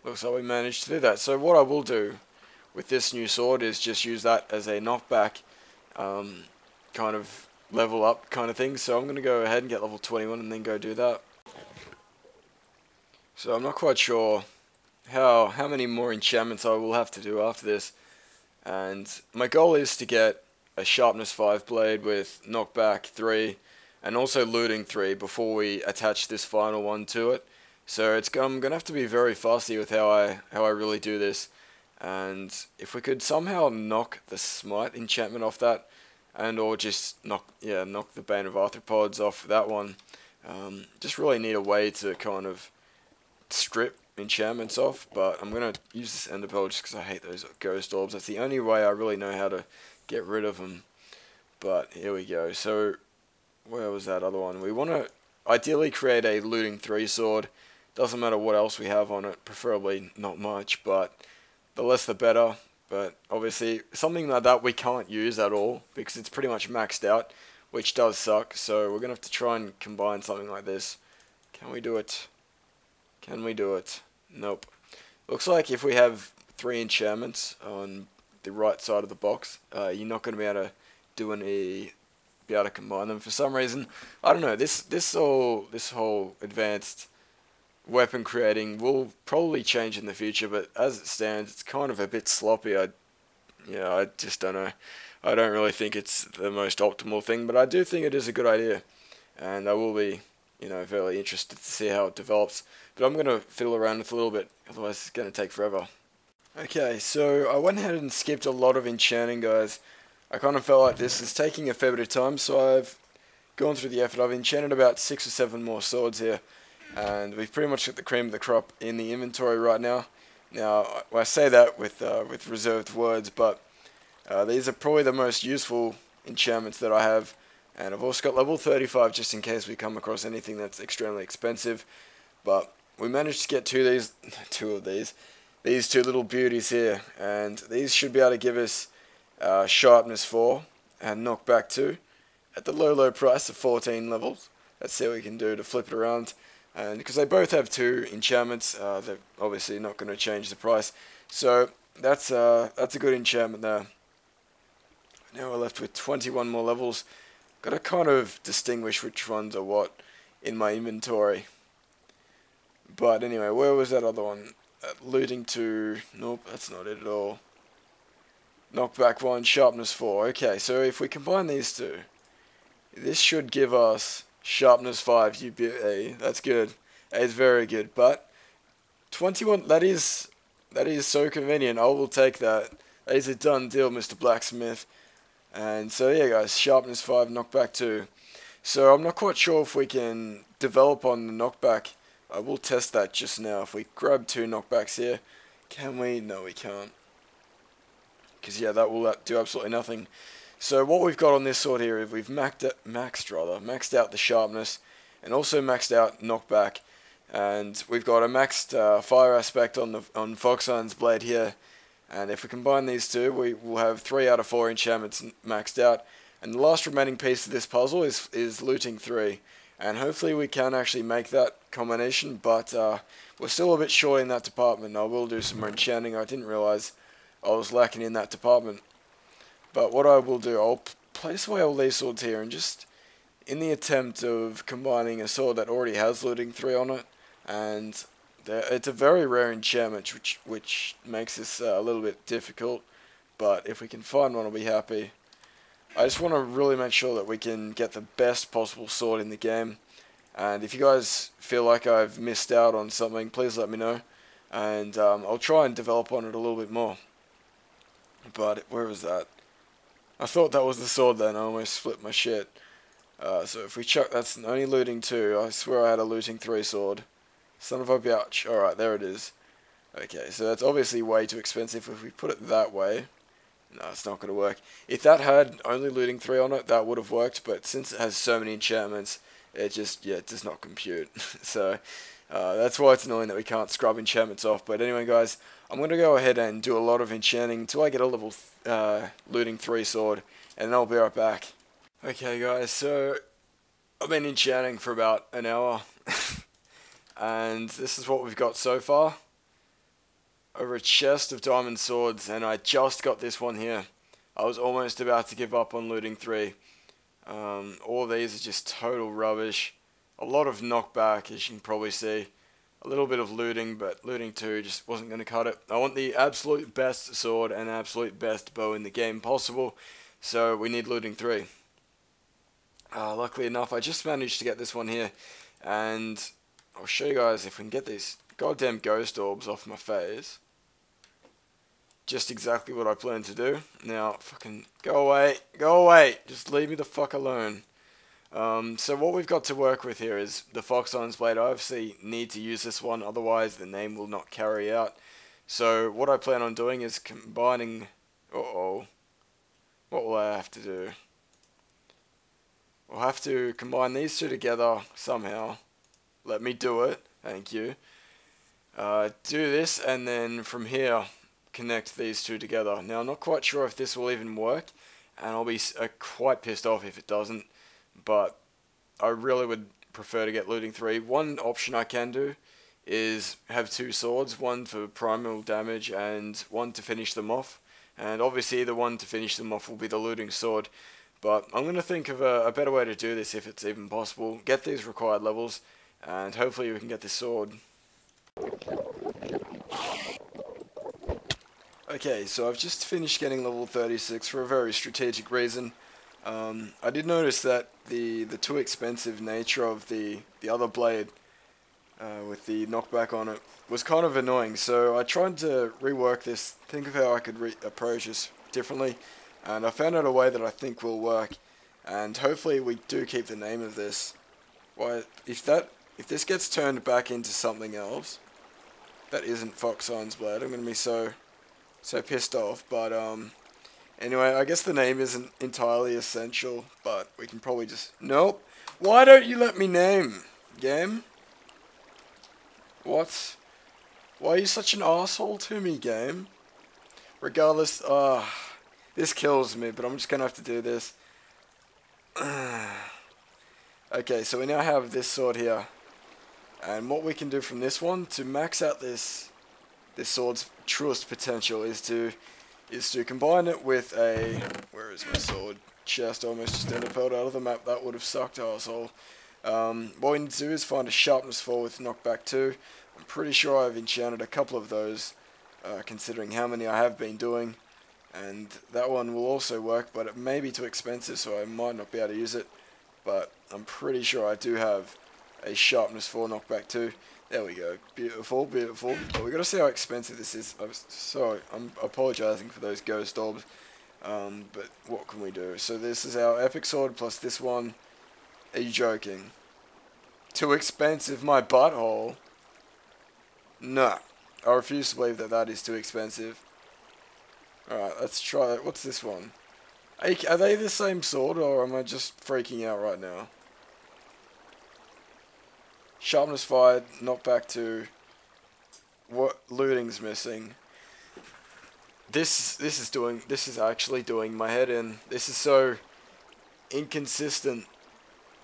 like we managed to do that. So what I will do with this new sword is just use that as a knockback kind of level up kind of thing. So I'm going to go ahead and get level 21 and then go do that. So I'm not quite sure how many more enchantments I will have to do after this. And my goal is to get a sharpness 5 blade with knockback 3 and also looting 3 before we attach this final one to it. So I'm gonna have to be very fussy with how I really do this. And if we could somehow knock the smite enchantment off that, and or just knock the Bane of Arthropods off that one, just really need a way to kind of strip enchantments off. But I'm gonna use this Ender Pearl just because I hate those ghost orbs. That's the only way I really know how to get rid of them. But here we go. So where was that other one? We want to ideally create a looting 3 sword. Doesn't matter what else we have on it, preferably not much, but the less the better. But obviously something like that we can't use at all because it's pretty much maxed out, which does suck. So we're gonna have to try and combine something like this. Can we do it? Can we do it? Nope. Looks like if we have 3 enchantments on the right side of the box, you're not going to be able to combine them for some reason. I don't know. This whole advanced weapon creating will probably change in the future, but as it stands, it's kind of a bit sloppy. I just don't know. I don't really think it's the most optimal thing, but I do think it is a good idea, and I will be, fairly interested to see how it develops. But I'm going to fiddle around with it a little bit, otherwise it's going to take forever. Okay, so I went ahead and skipped a lot of enchanting, guys. I kind of felt like this is taking a fair bit of time, so I've gone through the effort. I've enchanted about 6 or 7 more swords here, and we've pretty much got the cream of the crop in the inventory right now. Now, I say that with reserved words, but these are probably the most useful enchantments that I have, and I've also got level 35 just in case we come across anything that's extremely expensive. But we managed to get these two little beauties here, and these should be able to give us sharpness 4 and knockback 2 at the low price of 14 levels. Let's see what we can do to flip it around. And because they both have 2 enchantments, they're obviously not going to change the price. So that's a good enchantment there. Now we're left with 21 more levels. Got to kind of distinguish which ones are what in my inventory. But anyway, where was that other one? Looting 2. Nope, that's not it at all. Knockback 1, sharpness 4. Okay, so if we combine these two, this should give us sharpness 5. That's good. That is very good. But 21, that is so convenient. I will take that. That is a done deal, Mr. Blacksmith. And so yeah, guys, sharpness 5, knockback 2. So I'm not quite sure if we can develop on the knockback. I will test that just now. If we grab 2 knockbacks here, can we? No, we can't. Because yeah, that will do absolutely nothing. So what we've got on this sword here is we've maxed out the sharpness, and also maxed out knockback, and we've got a maxed fire aspect on Phoxine's blade here. And if we combine these two, we will have 3 out of 4 enchantments maxed out. And the last remaining piece of this puzzle is looting 3. And hopefully we can actually make that combination, but we're still a bit short in that department. I will do some more enchanting. I didn't realize I was lacking in that department. But what I will do, I'll place away all these swords here, and just in the attempt of combining a sword that already has looting 3 on it, and it's a very rare enchantment, which makes this a little bit difficult, but if we can find one, I'll be happy. I just want to really make sure that we can get the best possible sword in the game, and if you guys feel like I've missed out on something, please let me know, and I'll try and develop on it a little bit more. But where was that? I thought that was the sword then, I almost flipped my shit. So if we chuck, that's only looting 2, I swear I had a looting 3 sword. Son of a bitch. Alright, there it is. Okay, so that's obviously way too expensive. If we put it that way, no, it's not going to work. If that had only looting 3 on it, that would have worked, but since it has so many enchantments, it just, it does not compute. So, that's why it's annoying that we can't scrub enchantments off. But anyway, guys, I'm going to go ahead and do a lot of enchanting until I get a level looting 3 sword, and then I'll be right back. Okay, guys, so I've been enchanting for about an hour. And this is what we've got so far. Over a chest of diamond swords, and I just got this one here. I was almost about to give up on looting 3. All these are just total rubbish. A lot of knockback, as you can probably see. A little bit of looting, but looting 2 just wasn't going to cut it. I want the absolute best sword and absolute best bow in the game possible. So we need looting 3. Luckily enough, I just managed to get this one here, and I'll show you guys if we can get these goddamn ghost orbs off my face. Just exactly what I plan to do. Now, fucking go away, just leave me the fuck alone. So what we've got to work with here is the Phoxine's blade. I obviously need to use this one, otherwise the name will not carry out. So what I plan on doing is combining... what will I have to do? We'll have to combine these two together somehow. Let me do it, thank you. Do this, and then from here connect these two together. Now I'm not quite sure if this will even work, and I'll be quite pissed off if it doesn't, but I really would prefer to get looting 3. One option I can do is have 2 swords, one for primal damage and one to finish them off, and obviously the one to finish them off will be the looting sword, but I'm going to think of a better way to do this if it's even possible. Get these required levels, and hopefully we can get this sword. Okay, so I've just finished getting level 36 for a very strategic reason. I did notice that the too expensive nature of the other blade with the knockback on it was kind of annoying, so I tried to rework this, think of how I could approach this differently, and I found out a way that I think will work, and hopefully we do keep the name of this. Why, if this gets turned back into something else that isn't Phoxine's blade, I'm going to be so pissed off, but anyway, I guess the name isn't entirely essential, but we can probably just... Nope! Why don't you let me name, game? What? Why are you such an asshole to me, game? Regardless, this kills me, but I'm just gonna have to do this. Okay, so we now have this sword here, and what we can do from this one to max out this sword's truest potential is to combine it with a... Where is my sword? Chest almost just ended up out of the map. That would have sucked, arsehole. What we need to do is find a sharpness 4 with knockback 2. I'm pretty sure I've enchanted a couple of those, considering how many I have been doing. And that one will also work, but it may be too expensive, so I might not be able to use it. But I'm pretty sure I do have a sharpness 4 knockback 2. There we go. Beautiful, beautiful. But we got to see how expensive this is. I'm apologizing for those ghost orbs. But what can we do? So this is our epic sword plus this one. Are you joking? Too expensive, my butthole. No. I refuse to believe that that is too expensive. Alright, let's try it. What's this one? Are they the same sword, or am I just freaking out right now? Sharpness 5, knockback 2. What looting's missing? This is actually doing my head in. This is so inconsistent.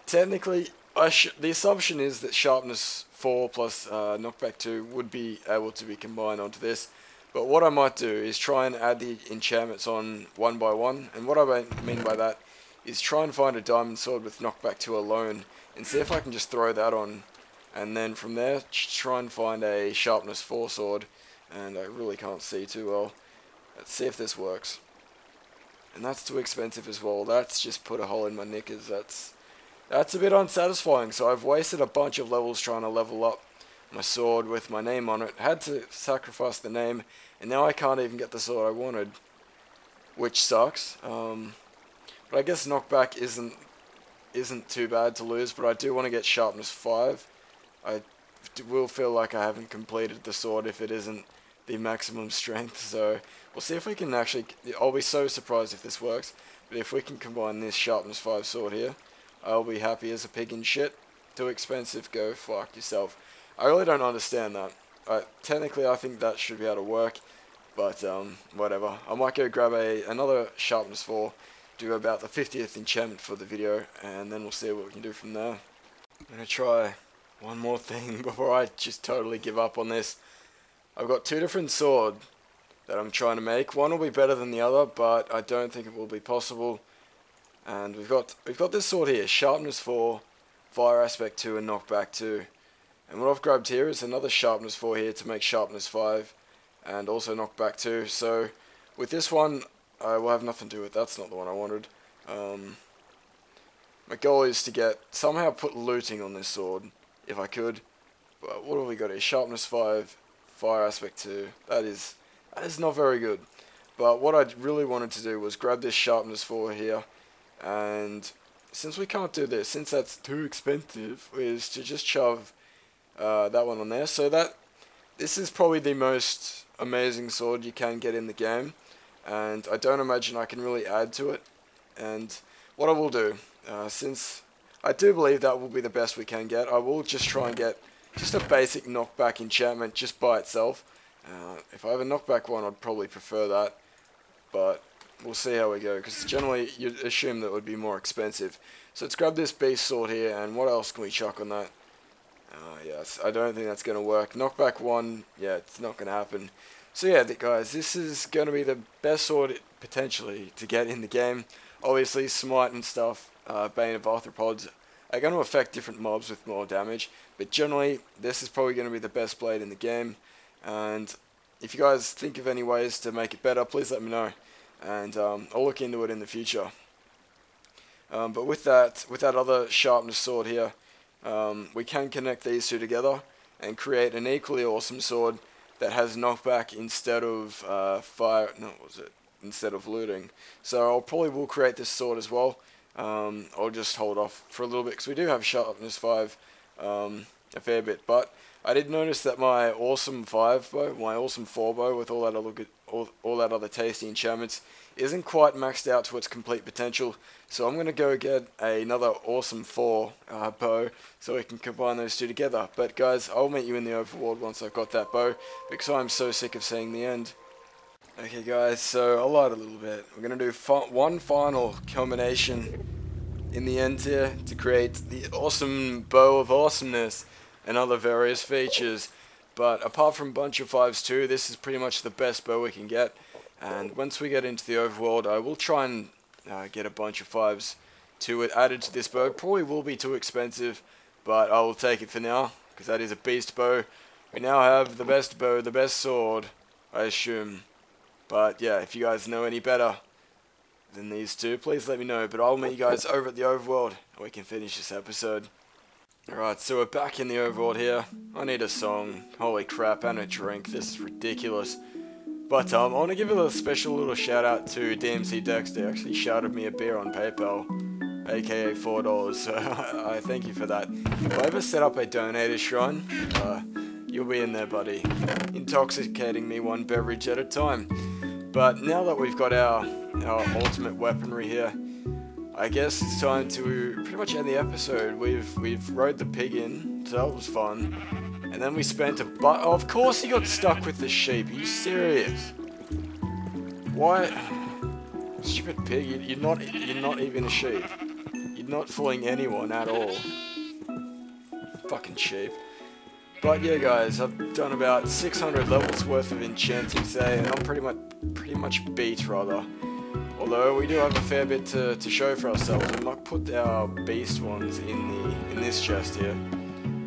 Technically, the assumption is that sharpness 4 plus knockback 2 would be able to be combined onto this. But what I might do is try and add the enchantments on one by one. And what I mean by that is try and find a diamond sword with knockback 2 alone and see if I can just throw that on. And then from there, try and find a sharpness 4 sword. And I really can't see too well. Let's see if this works. And that's too expensive as well. That's just put a hole in my knickers. That's a bit unsatisfying. So I've wasted a bunch of levels trying to level up my sword with my name on it. Had to sacrifice the name. And now I can't even get the sword I wanted. Which sucks. But I guess knockback isn't too bad to lose. But I do want to get sharpness 5. I will feel like I haven't completed the sword if it isn't the maximum strength, so we'll see if we can actually... I'll be so surprised if this works, but if we can combine this sharpness 5 sword here, I'll be happy as a pig in shit. Too expensive, go fuck yourself. I really don't understand that. Technically I think that should be able to work, but whatever. I might go grab another sharpness 4, do about the 50th enchantment for the video, and then we'll see what we can do from there. I'm going to try one more thing before I just totally give up on this. I've got 2 different swords that I'm trying to make. One will be better than the other, but I don't think it will be possible. And we've got this sword here, sharpness 4, fire aspect 2, and knockback 2. And what I've grabbed here is another sharpness 4 here to make sharpness 5, and also knockback 2. So with this one, I will have nothing to do with. That's not the one I wanted. My goal is to somehow put looting on this sword, if I could. But what have we got here? Sharpness 5, fire aspect 2. That is not very good. But what I really wanted to do was grab this sharpness 4 here, and since we can't do this, since that's too expensive, is to just shove that one on there. So this is probably the most amazing sword you can get in the game, and I don't imagine I can really add to it. And what I will do, since I do believe that will be the best we can get, I will just try and get just a basic knockback enchantment just by itself. If I have a knockback one, I'd probably prefer that, but we'll see how we go, because generally you'd assume that it would be more expensive. So let's grab this beast sword here, and what else can we chuck on that? Yes, I don't think that's going to work. Knockback 1, yeah, it's not going to happen. So yeah, guys, this is going to be the best sword potentially to get in the game. Obviously, Smite and stuff, Bane of Arthropods, are going to affect different mobs with more damage, but generally, this is probably going to be the best blade in the game. And if you guys think of any ways to make it better, please let me know, and I'll look into it in the future. But with that other sharpness sword here, we can connect these two together and create an equally awesome sword that has knockback instead of fire. No, what was it? Instead of looting. So I'll probably will create this sword as well. I'll just hold off for a little bit because we do have sharpness 5 a fair bit, but I did notice that my awesome 5 bow, my awesome 4 bow with all that other good, all that other tasty enchantments isn't quite maxed out to its complete potential. So I'm gonna go get another awesome 4 bow so we can combine those two together. But guys, I'll meet you in the overworld once I've got that bow, because I'm so sick of seeing the end. Okay guys, so I'll light a little bit. We're going to do one final combination in the end here to create the awesome bow of awesomeness and other various features. But apart from bunch of 5s too, this is pretty much the best bow we can get. And once we get into the overworld, I will try and get a bunch of 5s to it added to this bow. It probably will be too expensive, but I will take it for now, because that is a beast bow. We now have the best bow, the best sword, I assume. But yeah, if you guys know any better than these two, please let me know. But I'll meet you guys over at the overworld, and we can finish this episode. Alright, so we're back in the overworld here. I need a song. Holy crap, and a drink. This is ridiculous. But I want to give a special little shout out to DMC Dexter. He actually shouted me a beer on PayPal, aka $4. So I thank you for that. If I ever set up a donator shrine, you'll be in there, buddy. Intoxicating me one beverage at a time. But now that we've got our ultimate weaponry here, I guess it's time to pretty much end the episode. We've rode the pig in, so that was fun. And then we spent oh, of course he got stuck with the sheep. Are you serious? Why? Stupid pig, you're not even a sheep. You're not fooling anyone at all. Fucking sheep. But yeah guys, I've done about 600 levels worth of enchanting today, and I'm pretty much beat rather. Although we do have a fair bit to show for ourselves. We might put our beast ones in this chest here.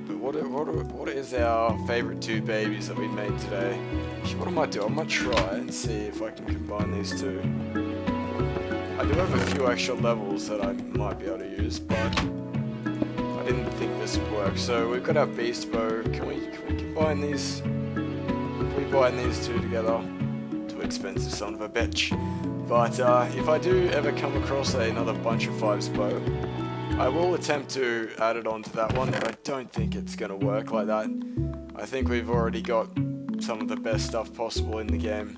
But what is our favourite 2 babies that we made today? Actually, what I might do, I might try and see if I can combine these two. I do have a few extra levels that I might be able to use, but I didn't think this would work. So we've got our beast bow. Can we combine these? Can we combine these two together? Too expensive, son of a bitch. But if I do ever come across another bunch of 5s bow, I will attempt to add it onto that one, but I don't think it's going to work like that. I think we've already got some of the best stuff possible in the game.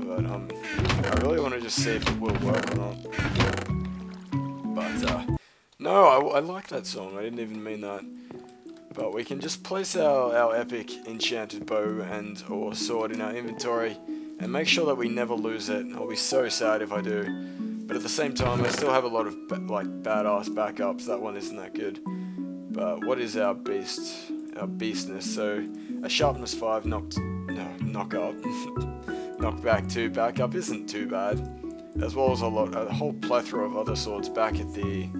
But I really want to just see if it will work or not. But no, I like that song, I didn't even mean that. But we can just place our epic enchanted bow and or sword in our inventory and make sure that we never lose it. I'll be so sad if I do. But at the same time, I still have a lot of badass backups. That one isn't that good. But what is our beast? Our beastness. So a sharpness 5 knock up, knockback 2 backup isn't too bad. As well as a whole plethora of other swords back at the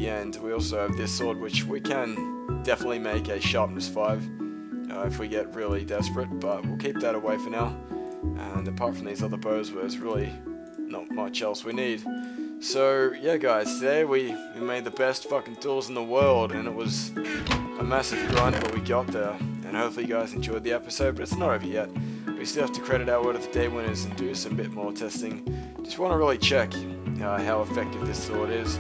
end. We also have this sword, which we can definitely make a sharpness 5 if we get really desperate, but we'll keep that away for now. and apart from these other bows, there's really not much else we need. So yeah guys, today we made the best fucking tools in the world, and it was a massive grind, but we got there. And hopefully you guys enjoyed the episode, but it's not over yet. We still have to credit our Word of the Day winners and do some bit more testing. Just want to really check how effective this sword is.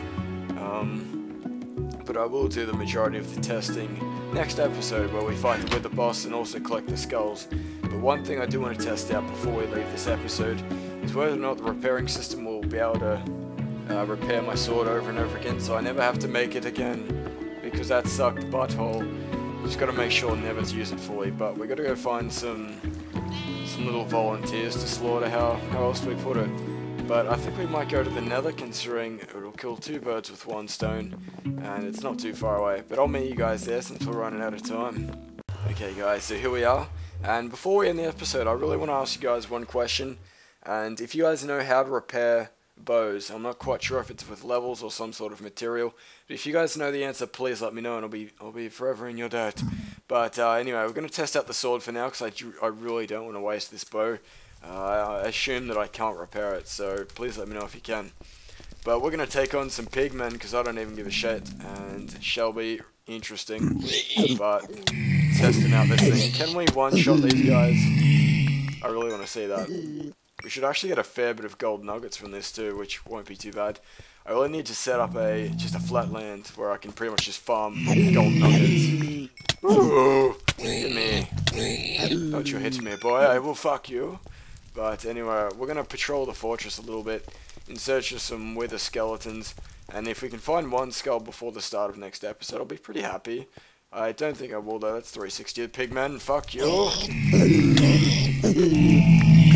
But I will do the majority of the testing next episode, where we fight the Wither boss and also collect the skulls. But one thing I do want to test out before we leave this episode is whether or not the repairing system will be able to repair my sword over and over again, so I never have to make it again, because that sucked butthole. Just got to make sure never to use it fully. But we got to go find some little volunteers to slaughter. How else do we put it? But I think we might go to the Nether, considering it'll kill 2 birds with 1 stone, and it's not too far away. But I'll meet you guys there since we're running out of time. Okay guys, so here we are, and before we end the episode, I really want to ask you guys one question. And if you guys know how to repair bows, I'm not quite sure if it's with levels or some sort of material, but if you guys know the answer, please let me know, and I'll be forever in your debt. But anyway, we're going to test out the sword for now, because I really don't want to waste this bow. I assume that I can't repair it, so please let me know if you can. But we're going to take on some pigmen, because I don't even give a shit, and it shall be interesting. But testing out this thing. Can we one-shot these guys? I really want to see that. We should actually get a fair bit of gold nuggets from this too, which won't be too bad. I really need to set up just a flat land where I can pretty much just farm gold nuggets. Ooh, hit me. Don't you hit me, boy, I will fuck you. But anyway, we're going to patrol the fortress a little bit in search of some wither skeletons. And if we can find 1 skull before the start of next episode, I'll be pretty happy. I don't think I will though, that's 360 pigmen, fuck you.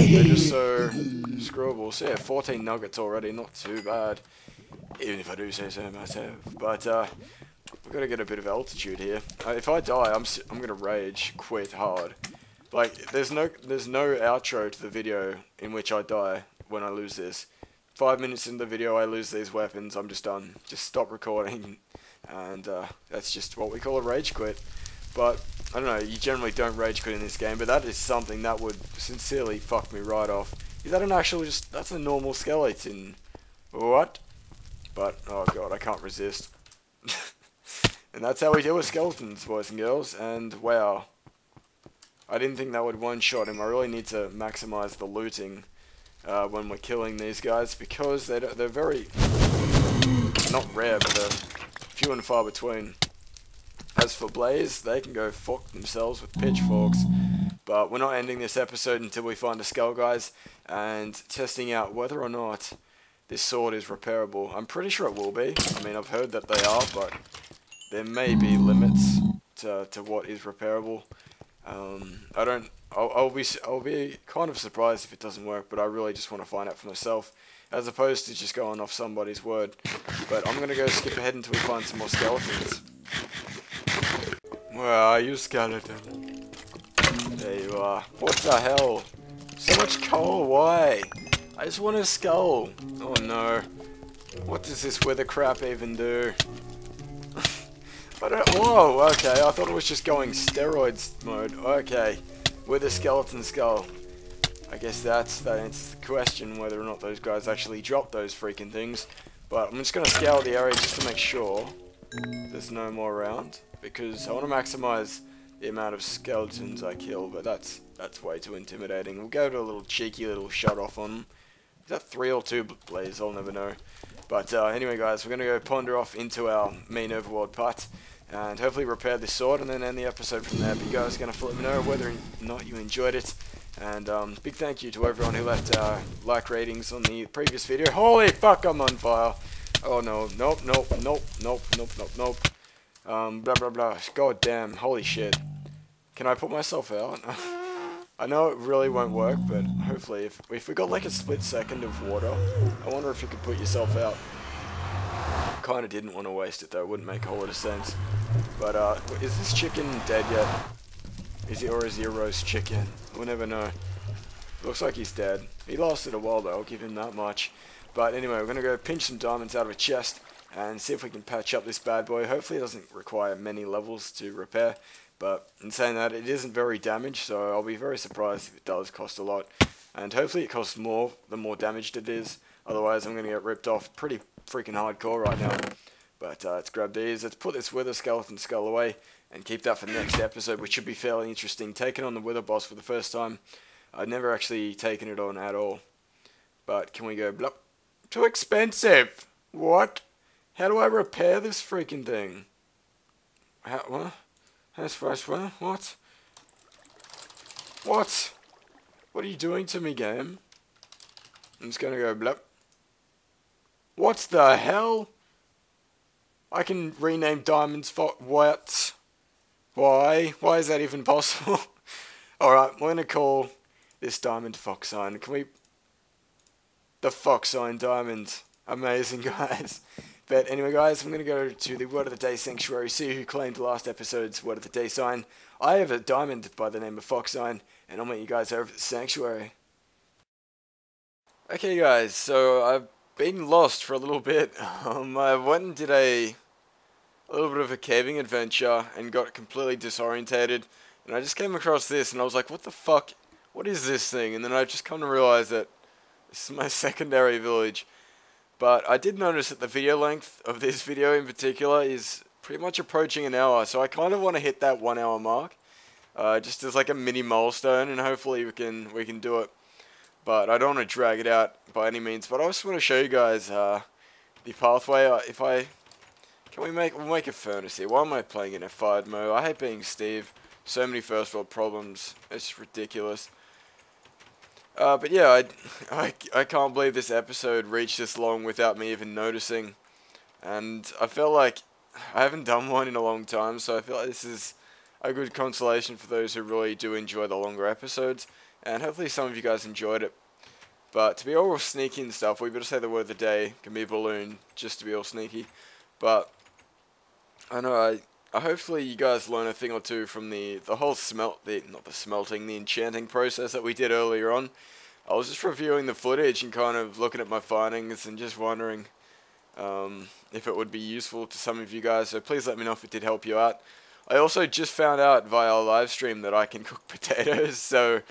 They're just so screwable. So yeah, 14 nuggets already, not too bad. Even if I do say so myself. But we've got to get a bit of altitude here. If I die, I'm gonna rage quit hard. Like, there's no outro to the video in which I die when I lose this. 5 minutes into the video I lose these weapons, I'm just done. Just stop recording, and that's just what we call a rage quit. But I don't know, you generally don't rage quit in this game, but that is something that would sincerely fuck me right off. Is that an actual, that's a normal skeleton? What? But, oh god, I can't resist. And that's how we deal with skeletons, boys and girls, and wow. I didn't think that would one-shot him. I really need to maximize the looting when we're killing these guys, because they're very, not rare, but they're few and far between. As for Blaze, they can go fuck themselves with pitchforks. But we're not ending this episode until we find a skull, guys, and testing out whether or not this sword is repairable. I'm pretty sure it will be. I mean, I've heard that they are, but there may be limits to what is repairable. I'll be kind of surprised if it doesn't work, but I really just want to find out for myself, as opposed to just going off somebody's word. But I'm going to go skip ahead until we find some more skeletons. Where are you, skeleton? There you are. What the hell? So much coal, why? I just want a skull. Oh no. What does this wither crap even do? Whoa, okay, I thought it was just going steroids mode. Okay, with a skeleton skull. I guess that answers the question whether or not those guys actually drop those freaking things. But I'm just going to scour the area just to make sure there's no more around, because I want to maximize the amount of skeletons I kill, but that's way too intimidating. We'll go to a little cheeky little shut off on them. Is that 3 or 2 Blaze? I'll never know. But anyway guys, we're going to go ponder off into our main overworld part, and hopefully repair this sword, and then end the episode from there. But you guys are going to let me know whether or not you enjoyed it. And big thank you to everyone who left like ratings on the previous video. Holy fuck, I'm on fire. Oh no, nope. Blah blah blah, god damn, holy shit. Can I put myself out? I know it really won't work, but hopefully, if we got like a split second of water, I wonder if you could put yourself out. Kinda didn't want to waste it though, it wouldn't make a whole lot of sense. But is this chicken dead yet? Is he a roast chicken? We'll never know. Looks like he's dead. He lasted a while though, I'll give him that much. But anyway, we're gonna go pinch some diamonds out of a chest and see if we can patch up this bad boy. Hopefully it doesn't require many levels to repair. But in saying that, it isn't very damaged, so I'll be very surprised if it does cost a lot. and hopefully it costs more the more damaged it is. Otherwise, I'm going to get ripped off pretty freaking hardcore right now. But let's grab these. Let's put this Wither skeleton skull away and keep that for the next episode, which should be fairly interesting. Taking on the Wither boss for the first time. I've never actually taken it on at all. But can we go blup? Too expensive! What? How do I repair this freaking thing? How, what? That's first one. What? What? What are you doing to me, game? I'm just gonna go blup. What the hell? I can rename diamonds for what? Why? Why is that even possible? Alright, we're gonna call this diamond Phoxine. Can we... The Phoxine diamond. Amazing, guys. But anyway, guys, I'm going to go to the Word of the Day Sanctuary, see who claimed last episode's Word of the Day sign. I have a diamond by the name of Phoxine, and I'll meet you guys over at the Sanctuary. Okay, guys, so I've been lost for a little bit. I went and did a little bit of a caving adventure and got completely disorientated. And I just came across this, and I was like, what the fuck? What is this thing? And then I just come to realize that this is my secondary village. But I did notice that the video length of this video in particular is pretty much approaching an hour, so I kind of want to hit that 1 hour mark, just as like a mini milestone, and hopefully we can do it. But I don't want to drag it out by any means. But I just want to show you guys the pathway. We'll make a furnace here. Why am I playing in F5 mode? I hate being Steve. So many first world problems. It's ridiculous. But yeah, I can't believe this episode reached this long without me even noticing. And I feel like I haven't done one in a long time, so I feel like this is a good consolation for those who really do enjoy the longer episodes. And hopefully some of you guys enjoyed it. But to be all sneaky and stuff, we better say the word of the day. Can be a balloon, just to be all sneaky. But I know hopefully you guys learn a thing or two from the whole the enchanting process that we did earlier on. I was just reviewing the footage and kind of looking at my findings and just wondering if it would be useful to some of you guys, so please let me know if it did help you out. I also just found out via a live stream that I can cook potatoes, so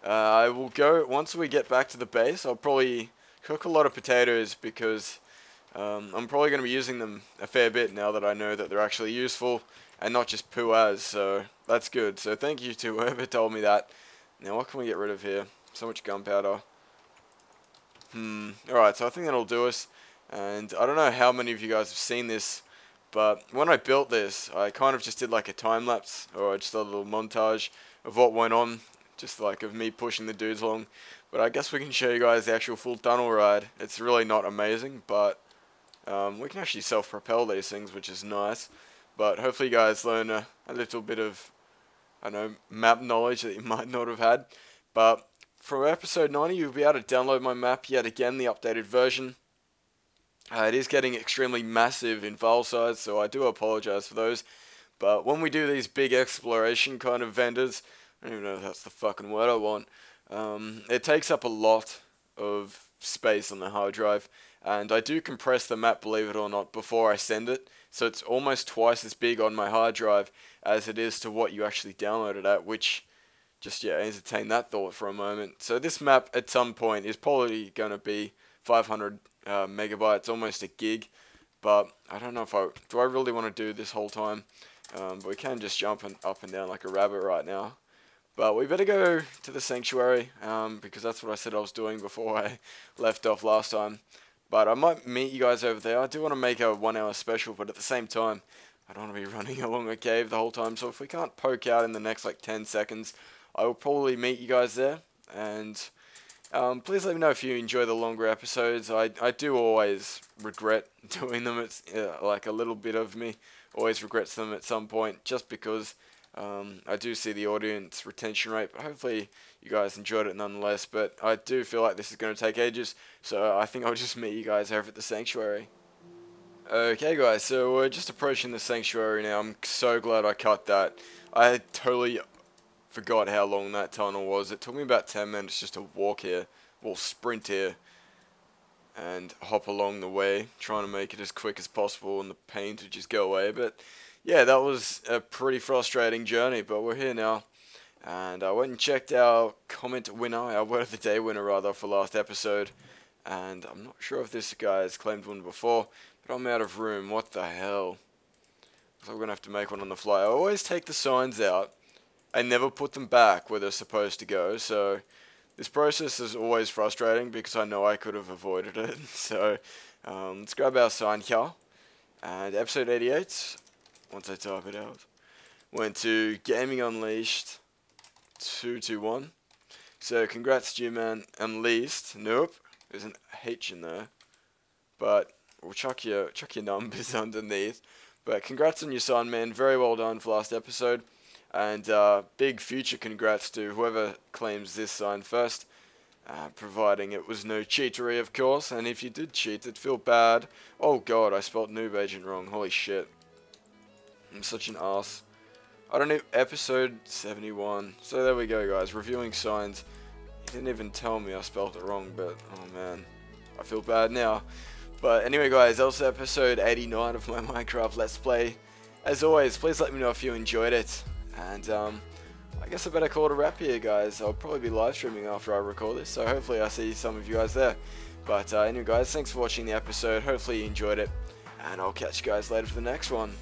I will go, once we get back to the base, I'll probably cook a lot of potatoes because I'm probably going to be using them a fair bit now that I know that they're actually useful and not just poo-as, so that's good. So thank you to whoever told me that. Now what can we get rid of here? So much gunpowder. Alright, so I think that'll do us. And I don't know how many of you guys have seen this, but when I built this, I kind of just did like a time-lapse, or just a little montage of what went on, just like of me pushing the dudes along. But I guess we can show you guys the actual full tunnel ride. It's really not amazing, but we can actually self-propel these things, which is nice. But hopefully you guys learn a little bit of, I don't know, map knowledge that you might not have had. But for episode 90, you'll be able to download my map yet again, the updated version. It is getting extremely massive in file size, so I do apologize for those. But when we do these big exploration kind of vendors, I don't even know if that's the fucking word I want, it takes up a lot of space on the hard drive. And I do compress the map, believe it or not, before I send it. So it's almost twice as big on my hard drive as it is to what you actually downloaded at, which, just, yeah, entertain that thought for a moment. So this map, at some point, is probably going to be 500 megabytes, almost a gig. But I don't know if do I really want to do this whole time? But we can just jump up and down like a rabbit right now. But we better go to the sanctuary, because that's what I said I was doing before I left off last time. But I might meet you guys over there. I do want to make a 1 hour special, but at the same time, I don't want to be running along a cave the whole time. So if we can't poke out in the next like 10 seconds, I will probably meet you guys there. And please let me know if you enjoy the longer episodes. I do always regret doing them. It's like a little bit of me always regrets them at some point, just because I do see the audience retention rate, but hopefully you guys enjoyed it nonetheless. But I do feel like this is going to take ages, so I think I'll just meet you guys over at the sanctuary. Okay guys, so we're just approaching the sanctuary now. I'm so glad I cut that. I totally forgot how long that tunnel was. It took me about 10 minutes just to walk here, well, sprint here, and hop along the way, trying to make it as quick as possible and the pain to just go away. But yeah, that was a pretty frustrating journey, but we're here now. And I went and checked our comment winner, our word of the day winner rather, for last episode. And I'm not sure if this guy has claimed one before, but I'm out of room. What the hell? So we're going to have to make one on the fly. I always take the signs out. I never put them back where they're supposed to go. So this process is always frustrating because I know I could have avoided it. So let's grab our sign here. And episode 88, once I type it out, went to Gaming Unleashed 221. So congrats to you, man. Unleashed. Nope. There's an H in there. But we'll chuck your numbers underneath. But congrats on your sign, man. Very well done for last episode. And big future congrats to whoever claims this sign first. Providing it was no cheatery, of course. And if you did cheat, it'd feel bad. Oh god, I spelled noob agent wrong. Holy shit. I'm such an ass. I don't know, episode 71. So there we go, guys. Reviewing signs. He didn't even tell me I spelled it wrong, but oh man. I feel bad now. But anyway, guys, that was episode 89 of my Minecraft Let's Play. As always, please let me know if you enjoyed it. And I guess I better call it a wrap here, guys. I'll probably be live streaming after I record this, so hopefully I see some of you guys there. But anyway, guys, thanks for watching the episode. Hopefully you enjoyed it, and I'll catch you guys later for the next one.